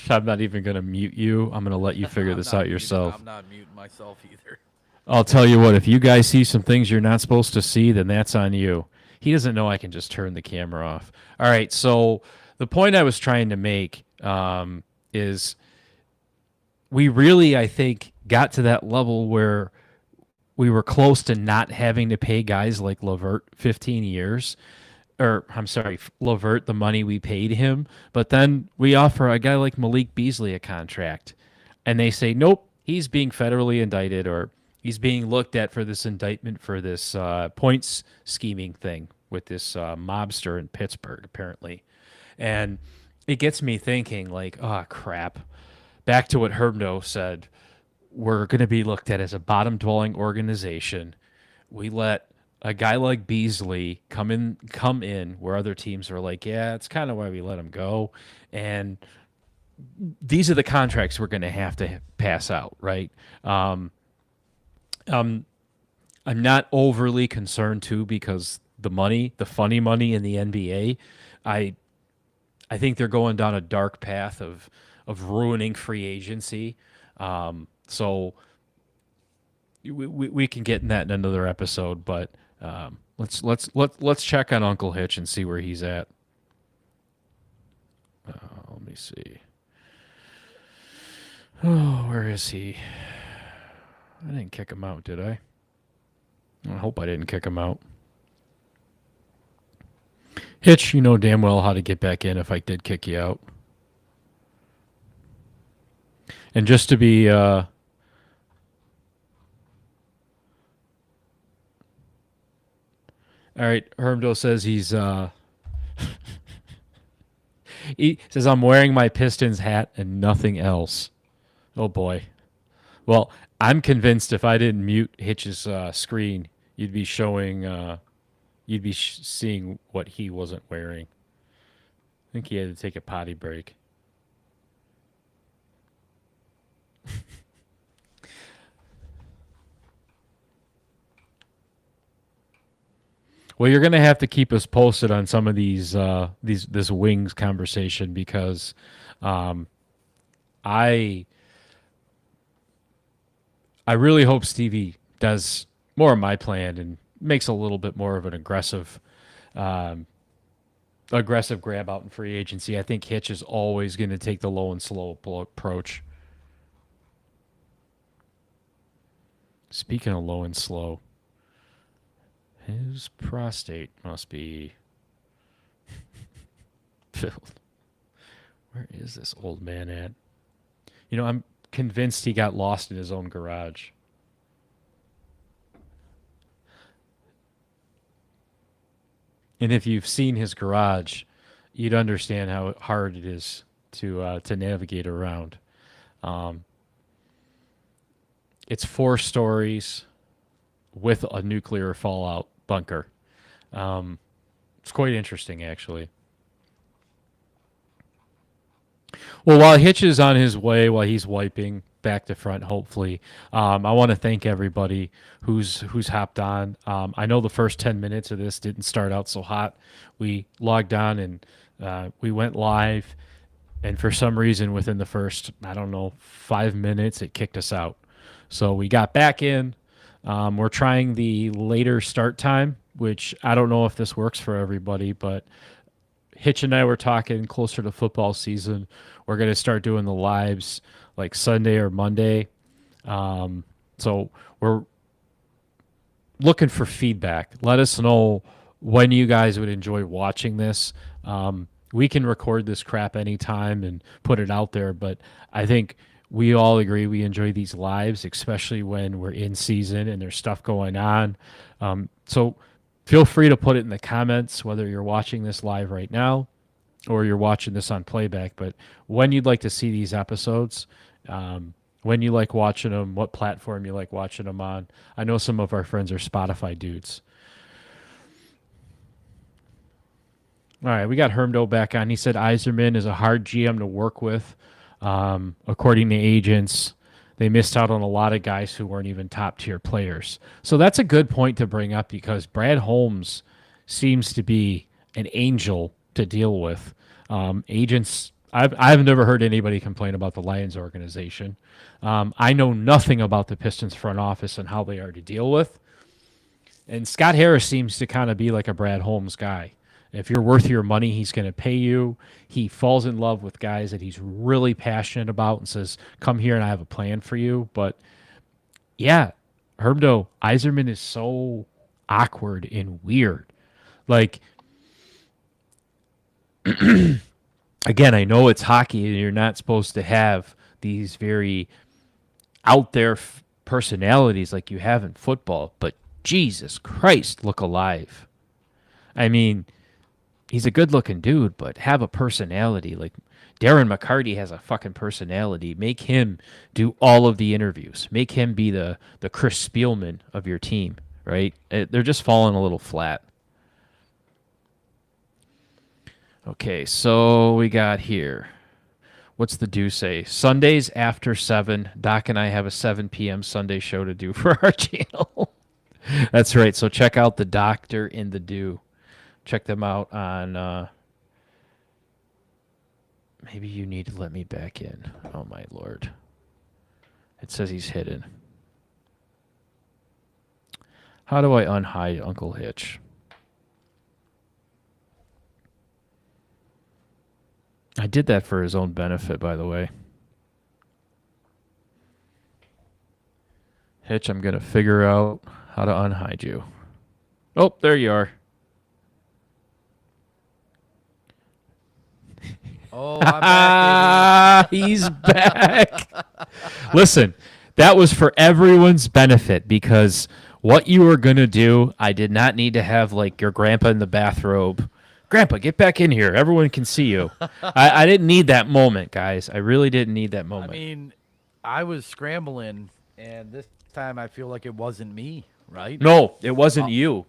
I'm not even going to mute you. I'm going to let you figure this out yourself.
I'm not muting myself either.
I'll tell you what. If you guys see some things you're not supposed to see, then that's on you. He doesn't know I can just turn the camera off. All right. So the point I was trying to make is we really, I think, got to that level where we were close to not having to pay guys like Levert 15 years. Or, I'm sorry, Levert, the money we paid him. But then we offer a guy like Malik Beasley a contract. And they say, nope, he's being federally indicted or he's being looked at for this indictment for this points scheming thing with this mobster in Pittsburgh, apparently. And it gets me thinking, like, oh, crap. Back to what Hermdo said, we're going to be looked at as a bottom-dwelling organization. We let a guy like Beasley come in where other teams are like, yeah, it's kind of why we let him go. And these are the contracts we're going to have to pass out, right? I'm not overly concerned too because the funny money in the NBA, I think they're going down a dark path of ruining free agency. So we can get in that in another episode, but let's check on Uncle Hitch and see where he's at. Let me see. Oh, where is he? I didn't kick him out, did I? I hope I didn't kick him out. Hitch, you know damn well how to get back in if I did kick you out. And just to be all right, Hermdo says he's he says I'm wearing my Pistons hat and nothing else. Oh boy. Well, I'm convinced if I didn't mute Hitch's screen, you'd be showing seeing what he wasn't wearing. I think he had to take a potty break. Well, you're going to have to keep us posted on some of this wings conversation because I really hope Stevie does more of my plan and makes a little bit more of an aggressive grab out in free agency. I think Hitch is always going to take the low and slow approach. Speaking of low and slow, his prostate must be filled. Where is this old man at? You know, I'm convinced he got lost in his own garage. And if you've seen his garage, you'd understand how hard it is to navigate around. It's 4 stories with a nuclear fallout bunker. It's quite interesting, actually. Well, while Hitch is on his way, while he's wiping back to front, hopefully, I want to thank everybody who's hopped on. I know the first 10 minutes of this didn't start out so hot. We logged on and we went live, and for some reason, within the first, 5 minutes, it kicked us out. So we got back in. We're trying the later start time, which I don't know if this works for everybody, but Hitch and I were talking closer to football season. We're going to start doing the lives like Sunday or Monday. So we're looking for feedback. Let us know when you guys would enjoy watching this. We can record this crap anytime and put it out there, but I think we all agree we enjoy these lives, especially when we're in season and there's stuff going on. So feel free to put it in the comments, whether you're watching this live right now or you're watching this on playback, but when you'd like to see these episodes, when you like watching them, what platform you like watching them on. I know some of our friends are Spotify dudes. All right, we got Hermdo back on. He said Yzerman is a hard GM to work with. According to agents, they missed out on a lot of guys who weren't even top-tier players. So that's a good point to bring up because Brad Holmes seems to be an angel to deal with. Agents, I've never heard anybody complain about the Lions organization. I know nothing about the Pistons front office and how they are to deal with. And Scott Harris seems to kind of be like a Brad Holmes guy. If you're worth your money, he's going to pay you. He falls in love with guys that he's really passionate about and says, come here and I have a plan for you. But yeah, Hermdo, Yzerman is so awkward and weird. Like, again, I know it's hockey and you're not supposed to have these very out there personalities like you have in football, but Jesus Christ, look alive. I mean, he's a good-looking dude, but have a personality. Like Darren McCarty has a fucking personality. Make him do all of the interviews. Make him be the Chris Spielman of your team, right? They're just falling a little flat. Okay, so we got here. What's the do say? Sundays after 7. Doc and I have a 7 p.m. Sunday show to do for our channel. That's right. So check out the Doctor in the Do. Check them out on. Maybe you need to let me back in. Oh my lord! It says he's hidden. How do I unhide Uncle Hitch? I did that for his own benefit, by the way. Hitch, I'm going to figure out how to unhide you. Oh, there you are.
Oh, I'm back,
He's back. Listen, that was for everyone's benefit because what you were going to do, I did not need to have like your grandpa in the bathrobe. Grandpa, get back in here. Everyone can see you. I didn't need that moment, guys. I really didn't need that moment.
I mean, I was scrambling, and this time I feel like it wasn't me, right?
No, it wasn't you.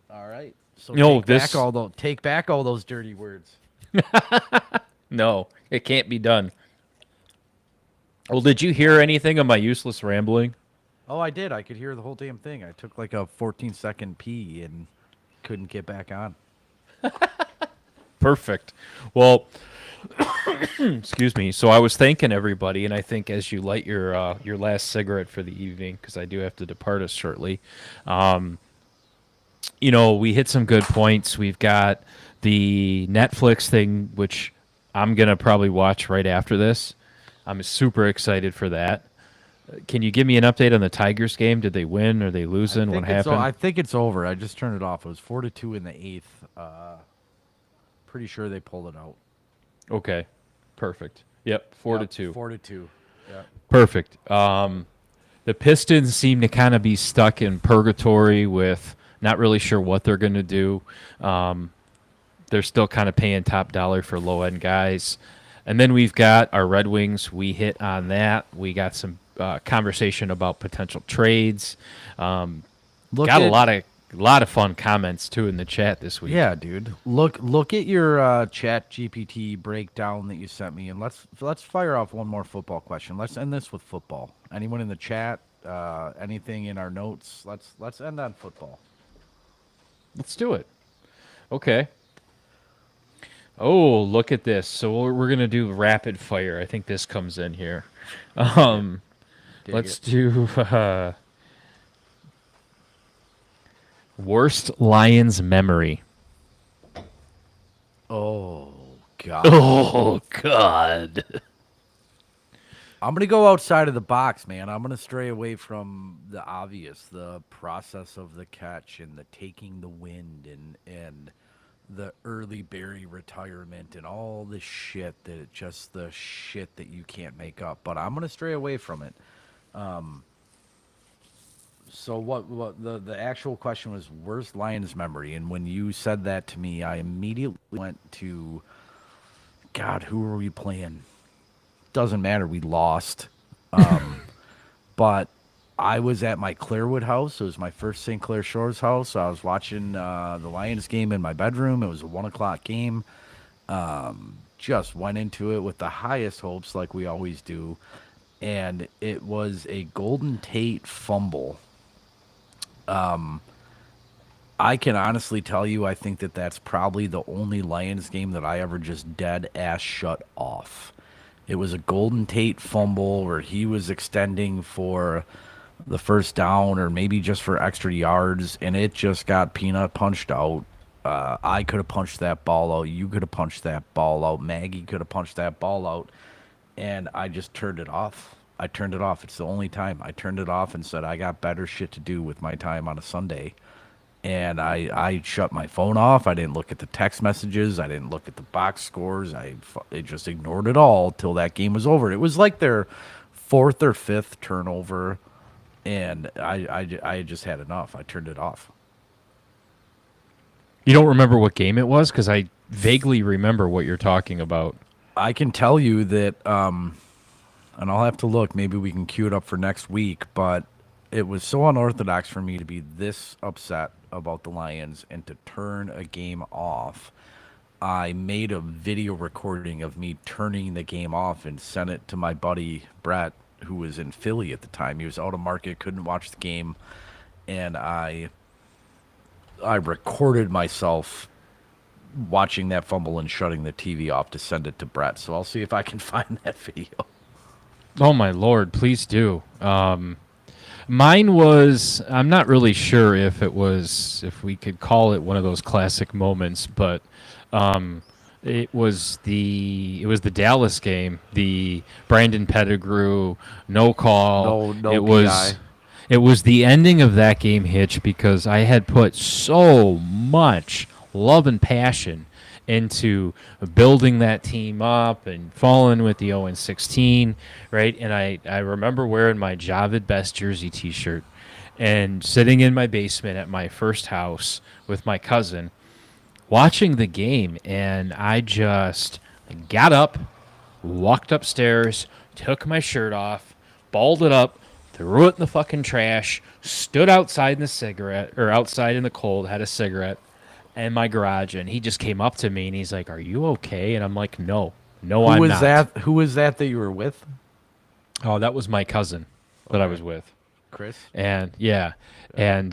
All right. So
No,
take back all those dirty words.
No, it can't be done. Well, did you hear anything of my useless rambling?
Oh, I did. I could hear the whole damn thing. I took like a 14-second pee and couldn't get back on.
Perfect. Well, excuse me. So I was thanking everybody, and I think as you light your last cigarette for the evening, because I do have to depart us shortly. We hit some good points. We've got the Netflix thing, which I'm gonna probably watch right after this. I'm super excited for that. Can you give me an update on the Tigers game? Did they win? Are they losing? What happened?
I think it's over. I just turned it off. It was 4-2 in the 8th. Pretty sure they pulled it out.
Okay, perfect. Yep, 4-2.
4-2. Yeah.
Perfect. The Pistons seem to kind of be stuck in purgatory with not really sure what they're going to do. They're still kind of paying top dollar for low-end guys. And then we've got our Red Wings. We hit on that. We got some conversation about potential trades. Got a lot of fun comments, too, in the chat this week.
Yeah, dude. Look at your Chat GPT breakdown that you sent me, and let's fire off one more football question. Let's end this with football. Anyone in the chat? Anything in our notes? Let's end on football.
Let's do it. Okay. Oh, look at this. So we're going to do rapid fire. I think this comes in here. Let's do worst Lions memory.
Oh, God.
Oh, God.
I'm going to go outside of the box, man. I'm going to stray away from the obvious, the process of the catch and the taking the wind and the early Barry retirement and all this shit the shit that you can't make up. But I'm going to stray away from it. So what the actual question was worst Lions memory. And when you said that to me, I immediately went to, God, who were we playing? Doesn't matter. We lost. But I was at my Clairwood house. It was my first St. Clair Shores house. I was watching the Lions game in my bedroom. It was a 1:00 game. Just went into it with the highest hopes like we always do. And it was a Golden Tate fumble. I can honestly tell you, I think that's probably the only Lions game that I ever just dead ass shut off. It was a Golden Tate fumble where he was extending for the first down or maybe just for extra yards, and it just got peanut punched out. I could have punched that ball out. You could have punched that ball out. Maggie could have punched that ball out. And I just turned it off. It's the only time. I turned it off and said, I got better shit to do with my time on a Sunday. And I shut my phone off. I didn't look at the text messages. I didn't look at the box scores. I just ignored it all till that game was over. It was like their 4th or 5th turnover, and I just had enough. I turned it off.
You don't remember what game it was? Because I vaguely remember what you're talking about.
I can tell you that, and I'll have to look. Maybe we can queue it up for next week, but it was so unorthodox for me to be this upset about the Lions and to turn a game off I made a video recording of me turning the game off and sent it to my buddy Brett, who was in Philly at the time. He was out of market, couldn't watch the game, and I recorded myself watching that fumble and shutting the TV off to send it to Brett. So I'll see if I can find that video.
Oh my lord, please do. Mine was, I'm not really sure if we could call it one of those classic moments, but it was the Dallas game, the Brandon Pettigrew no call.
No
it
PI.
was the ending of that game, Hitch, because I had put so much love and passion into building that team up and falling with the 0-16, right? And I remember wearing my Javid Best jersey T-shirt and sitting in my basement at my first house with my cousin, watching the game, and I just got up, walked upstairs, took my shirt off, balled it up, threw it in the fucking trash, stood outside outside in the cold, had a cigarette in my garage, and he just came up to me and he's like, "Are you okay?" And I'm like, "No, I'm not."
Who was that you were with?
Oh, that was my cousin that I was with.
Chris?
And yeah, and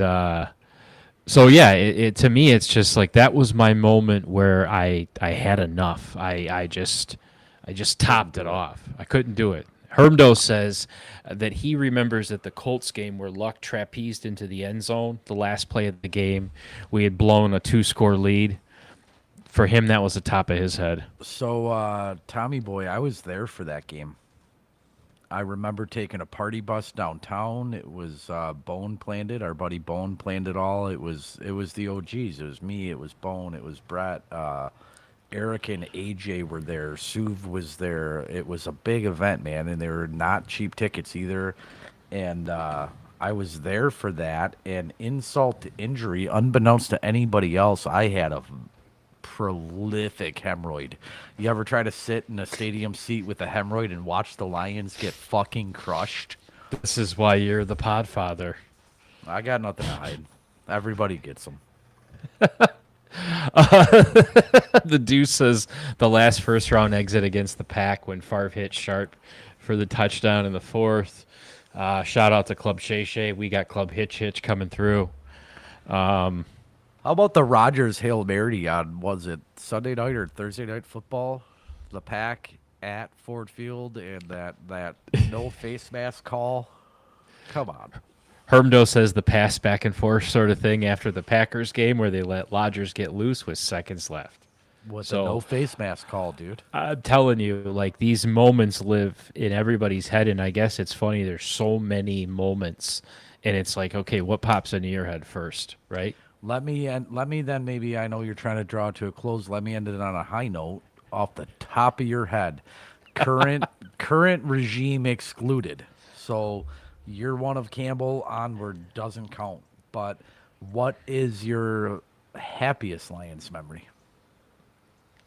so yeah, it to me it's just like that was my moment where I had enough. I just topped it off. I couldn't do it. Hermdo says that he remembers at the Colts game where Luck trapezed into the end zone, the last play of the game. We had blown a 2-score lead. For him, that was the top of his head.
So, Tommy Boy, I was there for that game. I remember taking a party bus downtown. It was Bone planned it. Our buddy Bone planned it all. It was the OGs. It was me. It was Bone. It was Brett. Eric and AJ were there. Suv was there. It was a big event, man, and they were not cheap tickets either. And I was there for that. And insult to injury, unbeknownst to anybody else, I had a prolific hemorrhoid. You ever try to sit in a stadium seat with a hemorrhoid and watch the Lions get fucking crushed?
This is why you're the podfather.
I got nothing to hide. Everybody gets them.
The Deuce says the last first round exit against the Pack when Favre hit Sharp for the touchdown in the fourth. Shout out to Club Shay Shay. We got Club Hitch coming through.
How about the Rodgers Hail Mary on, was it Sunday night or Thursday night football? The Pack at Ford Field and that no face mask call. Come on.
Hermdo says the pass back and forth sort of thing after the Packers game where they let Rodgers get loose with seconds left.
With
So-
the no face mask call, dude.
I'm telling you, like these moments live in everybody's head, and I guess it's funny. There's so many moments, and it's like, okay, what pops into your head first, right?
Let me then maybe, I know you're trying to draw to a close. Let me end it on a high note off the top of your head. Current regime excluded. So year one of Campbell onward doesn't count. But what is your happiest Lions memory?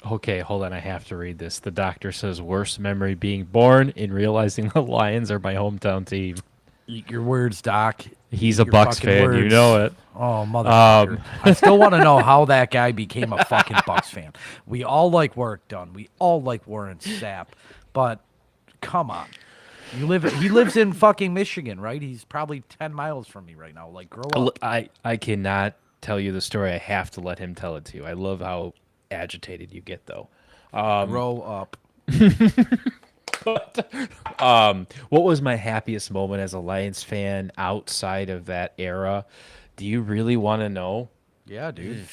Okay, hold on. I have to read this. The doctor says worst memory being born and realizing the Lions are my hometown team.
Eat your words, Doc.
He's a
Your
Bucks
fucking
fan. You
words.
know it.
Oh, motherfucker. I still want to know how that guy became a fucking Bucks fan. We all like work done. We all like Warren Sapp. But come on. He lives in fucking Michigan, right? He's probably 10 miles from me right now. Like, grow up.
I cannot tell you the story. I have to let him tell it to you. I love how agitated you get, though.
Grow up.
What was my happiest moment as a Lions fan outside of that era? Do you really want to know?
Yeah, dude.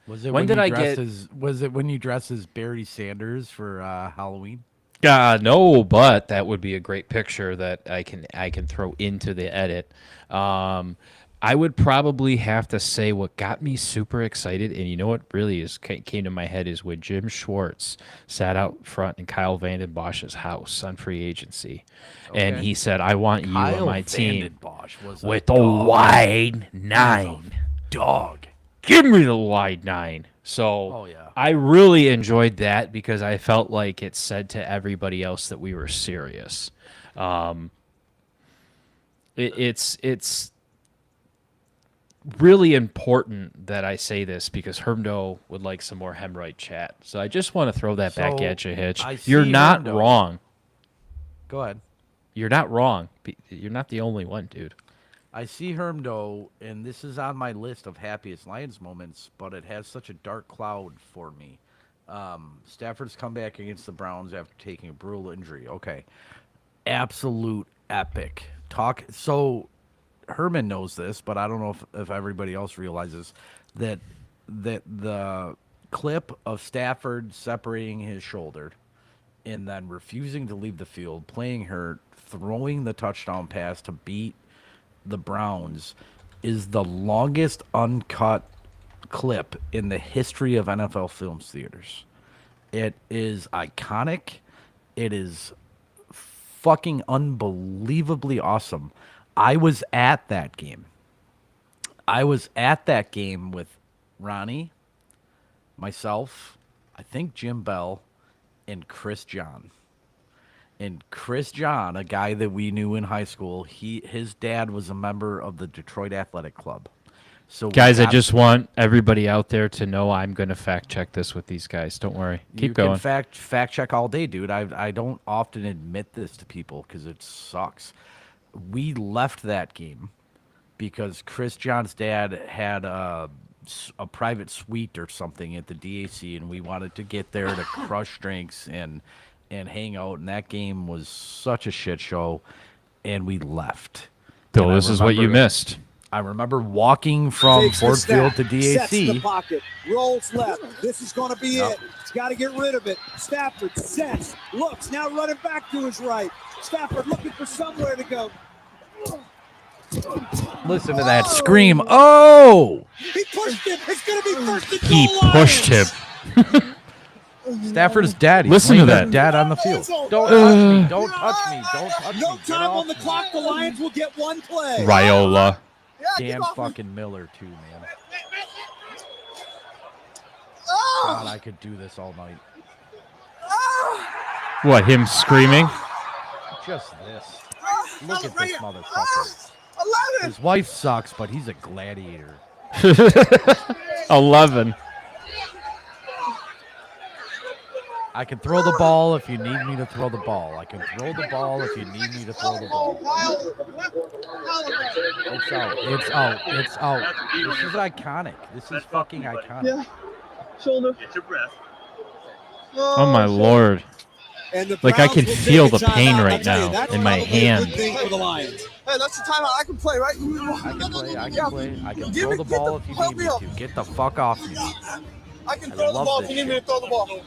Was it
When did
you
I
dressed
get-
was it when you dressed as Barry Sanders for Halloween?
No, but that would be a great picture that I can throw into the edit. I would probably have to say what got me super excited, and you know what really came to my head is when Jim Schwartz sat out front in Kyle Vanden Bosch's house on free agency, and
Okay.
he said, "I want you on
Kyle
my team
Vanden Bosch was
with
a
the
dog.
wide 9.
Dog.
Give me the wide 9." So
Oh, yeah.
I really enjoyed that because I felt like it said to everybody else that we were serious. It's really important that I say this because Hermdo would like some more Hemright chat. So I just want to throw that back
So,
at you, Hitch.
I
You're
see
not
Hermdo.
wrong.
Go ahead.
You're not wrong. You're not the only one, dude.
I see Hermdo, and this is on my list of happiest Lions moments, but it has such a dark cloud for me. Stafford's comeback against the Browns after taking a brutal injury. Okay. Absolute epic. So Herman knows this, but I don't know if everybody else realizes that the clip of Stafford separating his shoulder and then refusing to leave the field, playing hurt, throwing the touchdown pass to beat the Browns is the longest uncut clip in the history of NFL Films theaters. It is iconic. It is fucking unbelievably awesome. I was at that game. I was at that game with Ronnie, myself, I think Jim Bell, and Chris John. And Chris John, a guy that we knew in high school, his dad was a member of the Detroit Athletic Club. So we
Guys, I
got-
just want everybody out there to know I'm going to fact check this with these guys. Don't worry.
you
Keep going.
can fact check all day, dude. I don't often admit this to people because it sucks. We left that game because Chris John's dad had a private suite or something at the DAC, and we wanted to get there to crush drinks and hang out. And that game was such a shit show, and we left.
Bill,
And I
this is what you
remember-
missed.
I remember walking from
Takes the
Ford Field
snap,
to
sets the
DAC.
pocket, rolls left. This is going to be
Yep.
it. He's got to get rid of it. Stafford sets, looks, now running back to his right. Stafford looking for somewhere to go.
Listen to that scream. Oh!
He pushed him. It's going to be first and
He
goal
pushed him.
Lions.
Stafford's dad. He's
Listen to
laying
that.
Dad on the field. Don't touch me. Don't touch me. Don't touch me.
No
Get
time
off
on the
me.
clock. The Lions will get one play.
Raiola.
Dan fucking Miller, too, man. God, I could do this all night.
What, him screaming?
Just this. Look at this motherfucker. His wife sucks, but he's a gladiator.
11.
I can throw the ball if you need me to throw the ball. I can throw the ball if you need me to throw the ball. It's out. It's out. It's out. This is iconic. This is fucking iconic.
Shoulder.
Oh, my Lord.
And the
Like, I
Browns
can
will take
feel
a
the pain
timeout.
right
I'll tell you,
now
that's
in my
probably a
hand.
good thing for the Lions.
Hey, that's the timeout. I can play, right?
I can play. I can play. I can
Give
throw
me-
the
get
ball
the-
if you
help
need
me
me
up.
to. Get the fuck off me.
I can
I
throw the
love
ball
this
if you need me
shit.
to throw the ball.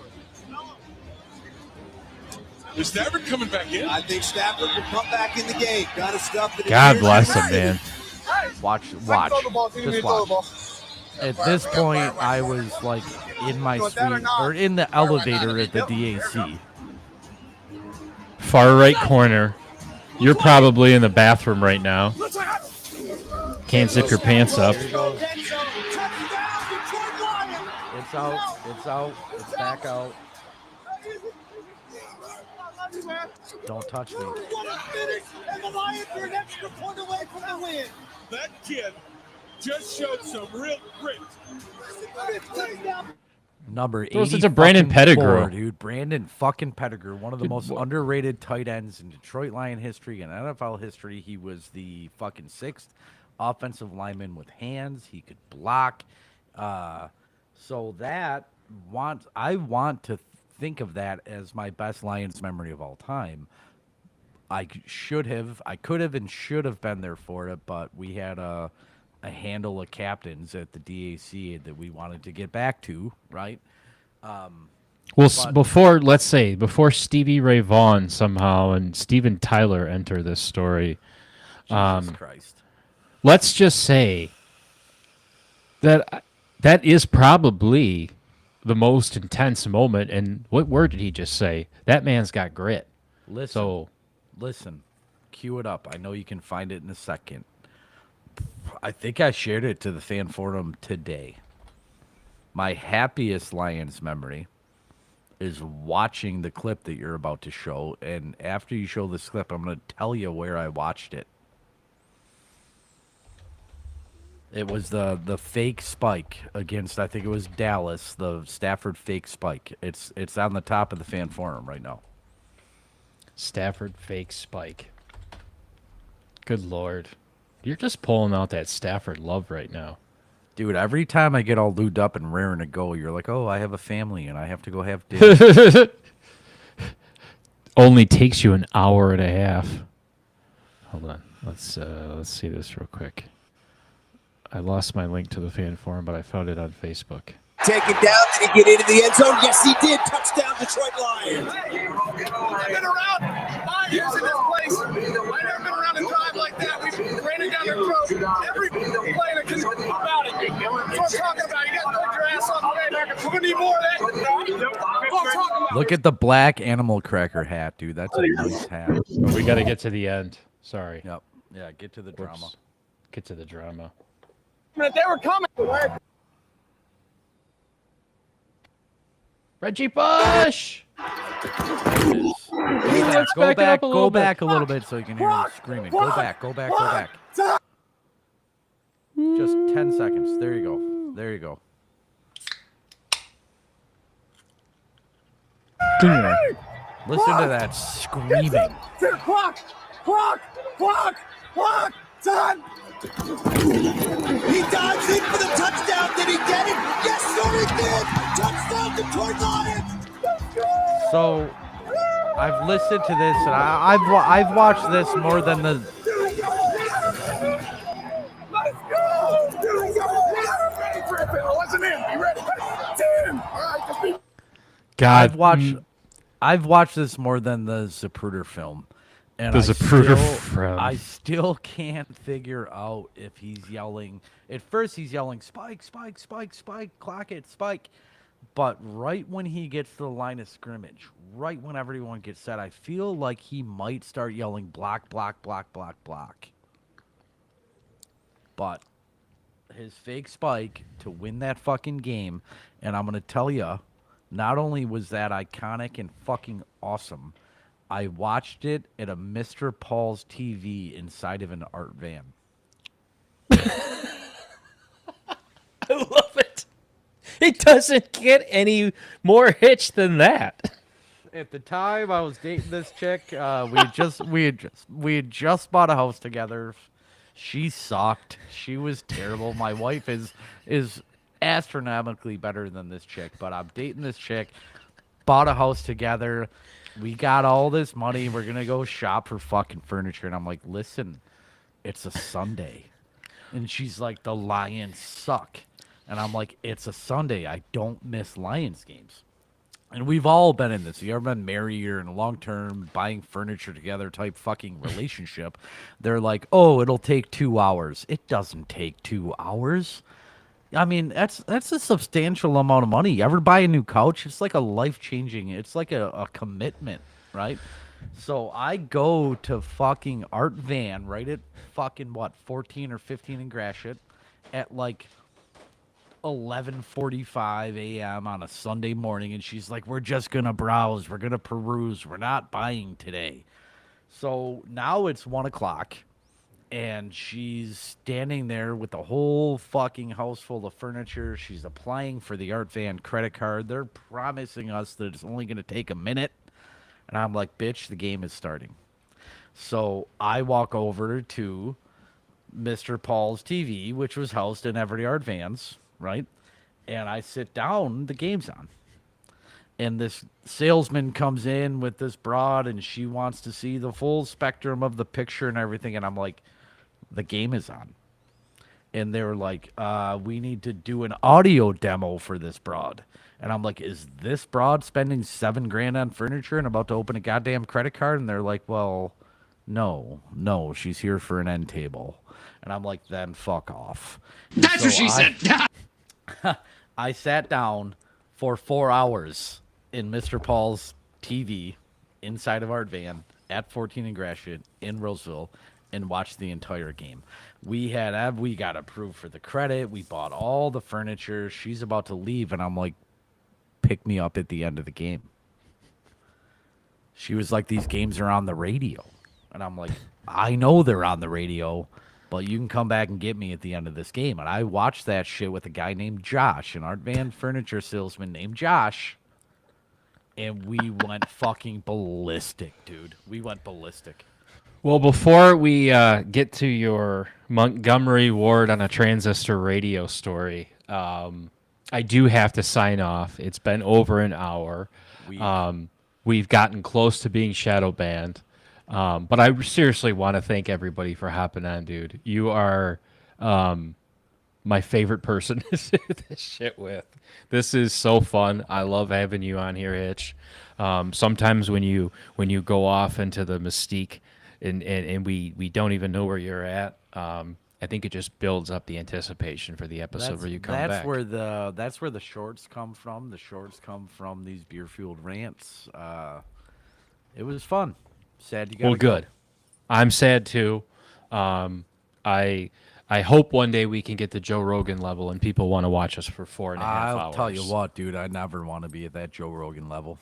Is Stafford coming back in?
I think Stafford will come back in the game. Got to stuff it.
God bless him, man.
Watch.
I can throw the ball if you need me
Just
to throw the
watch.
ball.
At this point, I was like in my
Want that or
suite
not?
or in the elevator at the DAC.
Far right corner. You're probably in the bathroom right now. Can't zip your pants up.
It's out. It's out. It's back out. Don't touch me.
That kid just showed some real grit.
Number 80.
Throws it to Brandon
fucking
Pettigrew.
four, dude. Brandon fucking Pettigrew, one of the most underrated tight ends in Detroit Lion history and NFL history. He was the fucking sixth offensive lineman with hands. He could block. So that I want to think of that as my best Lions memory of all time. I could have, and should have been there for it, but we had a handle of captains at the DAC that we wanted to get back to, right?
Well,
But-
before Stevie Ray Vaughan somehow and Steven Tyler enter this story,
Jesus Christ.
let's just say that is probably the most intense moment. And what word did he just say? That man's got grit.
Listen, cue it up. I know you can find it in a second. I think I shared it to the fan forum today. My happiest Lions memory is watching the clip that you're about to show. And after you show this clip, I'm going to tell you where I watched it. It was the fake spike against, I think it was Dallas, the Stafford fake spike. It's on the top of the fan forum right now.
Stafford fake spike. Good Lord. You're just pulling out that Stafford love right now.
Dude, every time I get all lubed up and raring to go, you're like, oh, I have a family and I have to go have dinner.
Only takes you an hour and a half. Hold on. Let's see this real quick. I lost my link to the fan forum, but I found it on Facebook.
Take it down. Did he get into the end zone? Yes, he did. Touchdown, Detroit Lions.
I've been around 5 years in this place. I've never been around a drive like that. We ran it down their throat. Every player can talk about it. That's what I'm talking about. You got to put your ass on the way. We're going to need more of that. That's what I'm talking about.
Look at the black animal cracker hat, dude. That's a nice hat.
Oh, we got to get to the end. Sorry.
Yep. Yeah, get to the drama.
Whoops. Get to the drama.
They were coming.
Reggie Bush!
Go back a little bit so you can hear him screaming. Go back. Just 10 seconds. There you go. Listen to that screaming.
Clock. Time. He dives in for the touchdown. Did he get it? Yes, sir, he did. Touchdown, Detroit Lions.
So, I've listened to this, and I've watched this more than the.
Let's go. It wasn't him. Be ready. 10. All right, just be.
God,
I've watched this more than the Zapruder film. And
the Zapruder film.
I still can't figure out if he's yelling. At first, he's yelling, Spike, Spike, Spike, Spike, clock it, Spike. But right when he gets to the line of scrimmage, right when everyone gets set, I feel like he might start yelling block, block, block, block, block. But his fake spike to win that fucking game, and I'm going to tell you, not only was that iconic and fucking awesome, I watched it at a Mr. Paul's TV inside of an art van.
I love it. It doesn't get any more hitch than that.
At the time I was dating this chick, we had just bought a house together. She sucked. She was terrible. My wife is astronomically better than this chick, but I'm dating this chick. Bought a house together. We got all this money. We're going to go shop for fucking furniture. And I'm like, listen, it's a Sunday. And she's like, the Lions suck. And I'm like, it's a Sunday. I don't miss Lions games. And we've all been in this. You ever been married or in a long-term buying furniture together type fucking relationship? They're like, oh, it'll take 2 hours. It doesn't take 2 hours. I mean, that's a substantial amount of money. You ever buy a new couch? It's like a life-changing, it's like a commitment, right? So I go to fucking Art Van right at fucking, 14 or 15 in Gratiot at like 11:45 a.m. on a Sunday morning, and she's like, we're just going to browse. We're going to peruse. We're not buying today. So now it's 1 o'clock. And she's standing there with the whole fucking house full of furniture. She's applying for the Art Van credit card. They're promising us that it's only going to take a minute. And I'm like, bitch, the game is starting. So I walk over to Mr. Paul's TV, which was housed in Every Art Vans, right? And I sit down, the game's on. And this salesman comes in with this broad, and she wants to see the full spectrum of the picture and everything. And I'm like, the game is on. And they were like, we need to do an audio demo for this broad. And I'm like, is this broad spending $7,000 on furniture and about to open a goddamn credit card? And they're like, well, no, she's here for an end table. And I'm like, then fuck off. And
That's what she said.
I sat down for 4 hours in Mr. Paul's TV inside of Art Van at 14 and Gratiot in Roseville and watched the entire game. We got approved for the credit. We bought all the furniture. She's about to leave, and I'm like, pick me up at the end of the game. She was like, these games are on the radio. And I'm like, I know they're on the radio, but you can come back and get me at the end of this game. And I watched that shit with a guy named Josh, an Art Van furniture salesman named Josh. And we went fucking ballistic, dude. We went ballistic.
Well, before we get to your Montgomery Ward on a transistor radio story, I do have to sign off. It's been over an hour. We've gotten close to being shadow banned. But I seriously want to thank everybody for hopping on, dude. You are my favorite person to do this shit with. This is so fun. I love having you on here, Hitch. Sometimes when you go off into the mystique and we don't even know where you're at, I think it just builds up the anticipation for the episode where you come back.
That's where the shorts come from. The shorts come from these beer fueled rants. It was fun. Sad you got.
Well, good. I'm sad too. I hope one day we can get to Joe Rogan level and people want to watch us for 4.5 hours.
I'll tell you what, dude. I never want to be at that Joe Rogan level.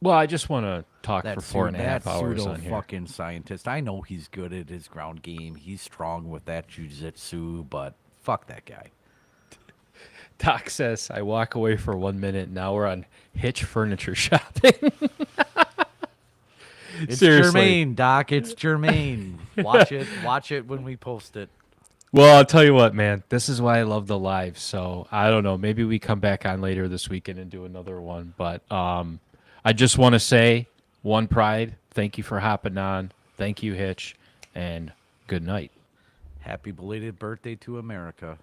Well, I just want to talk
That
for 4.5 hours on here.
Fucking scientist. I know he's good at his ground game. He's strong with that jiu-jitsu, but fuck that guy.
Doc says, I walk away for 1 minute. Now we're on Hitch Furniture Shopping.
It's
Seriously.
Jermaine, Doc. It's Jermaine. Watch it when we post it.
Well, I'll tell you what, man. This is why I love the live. So I don't know. Maybe we come back on later this weekend and do another one. But I just want to say, One Pride, thank you for hopping on. Thank you, Hitch, and good night.
Happy belated birthday to America.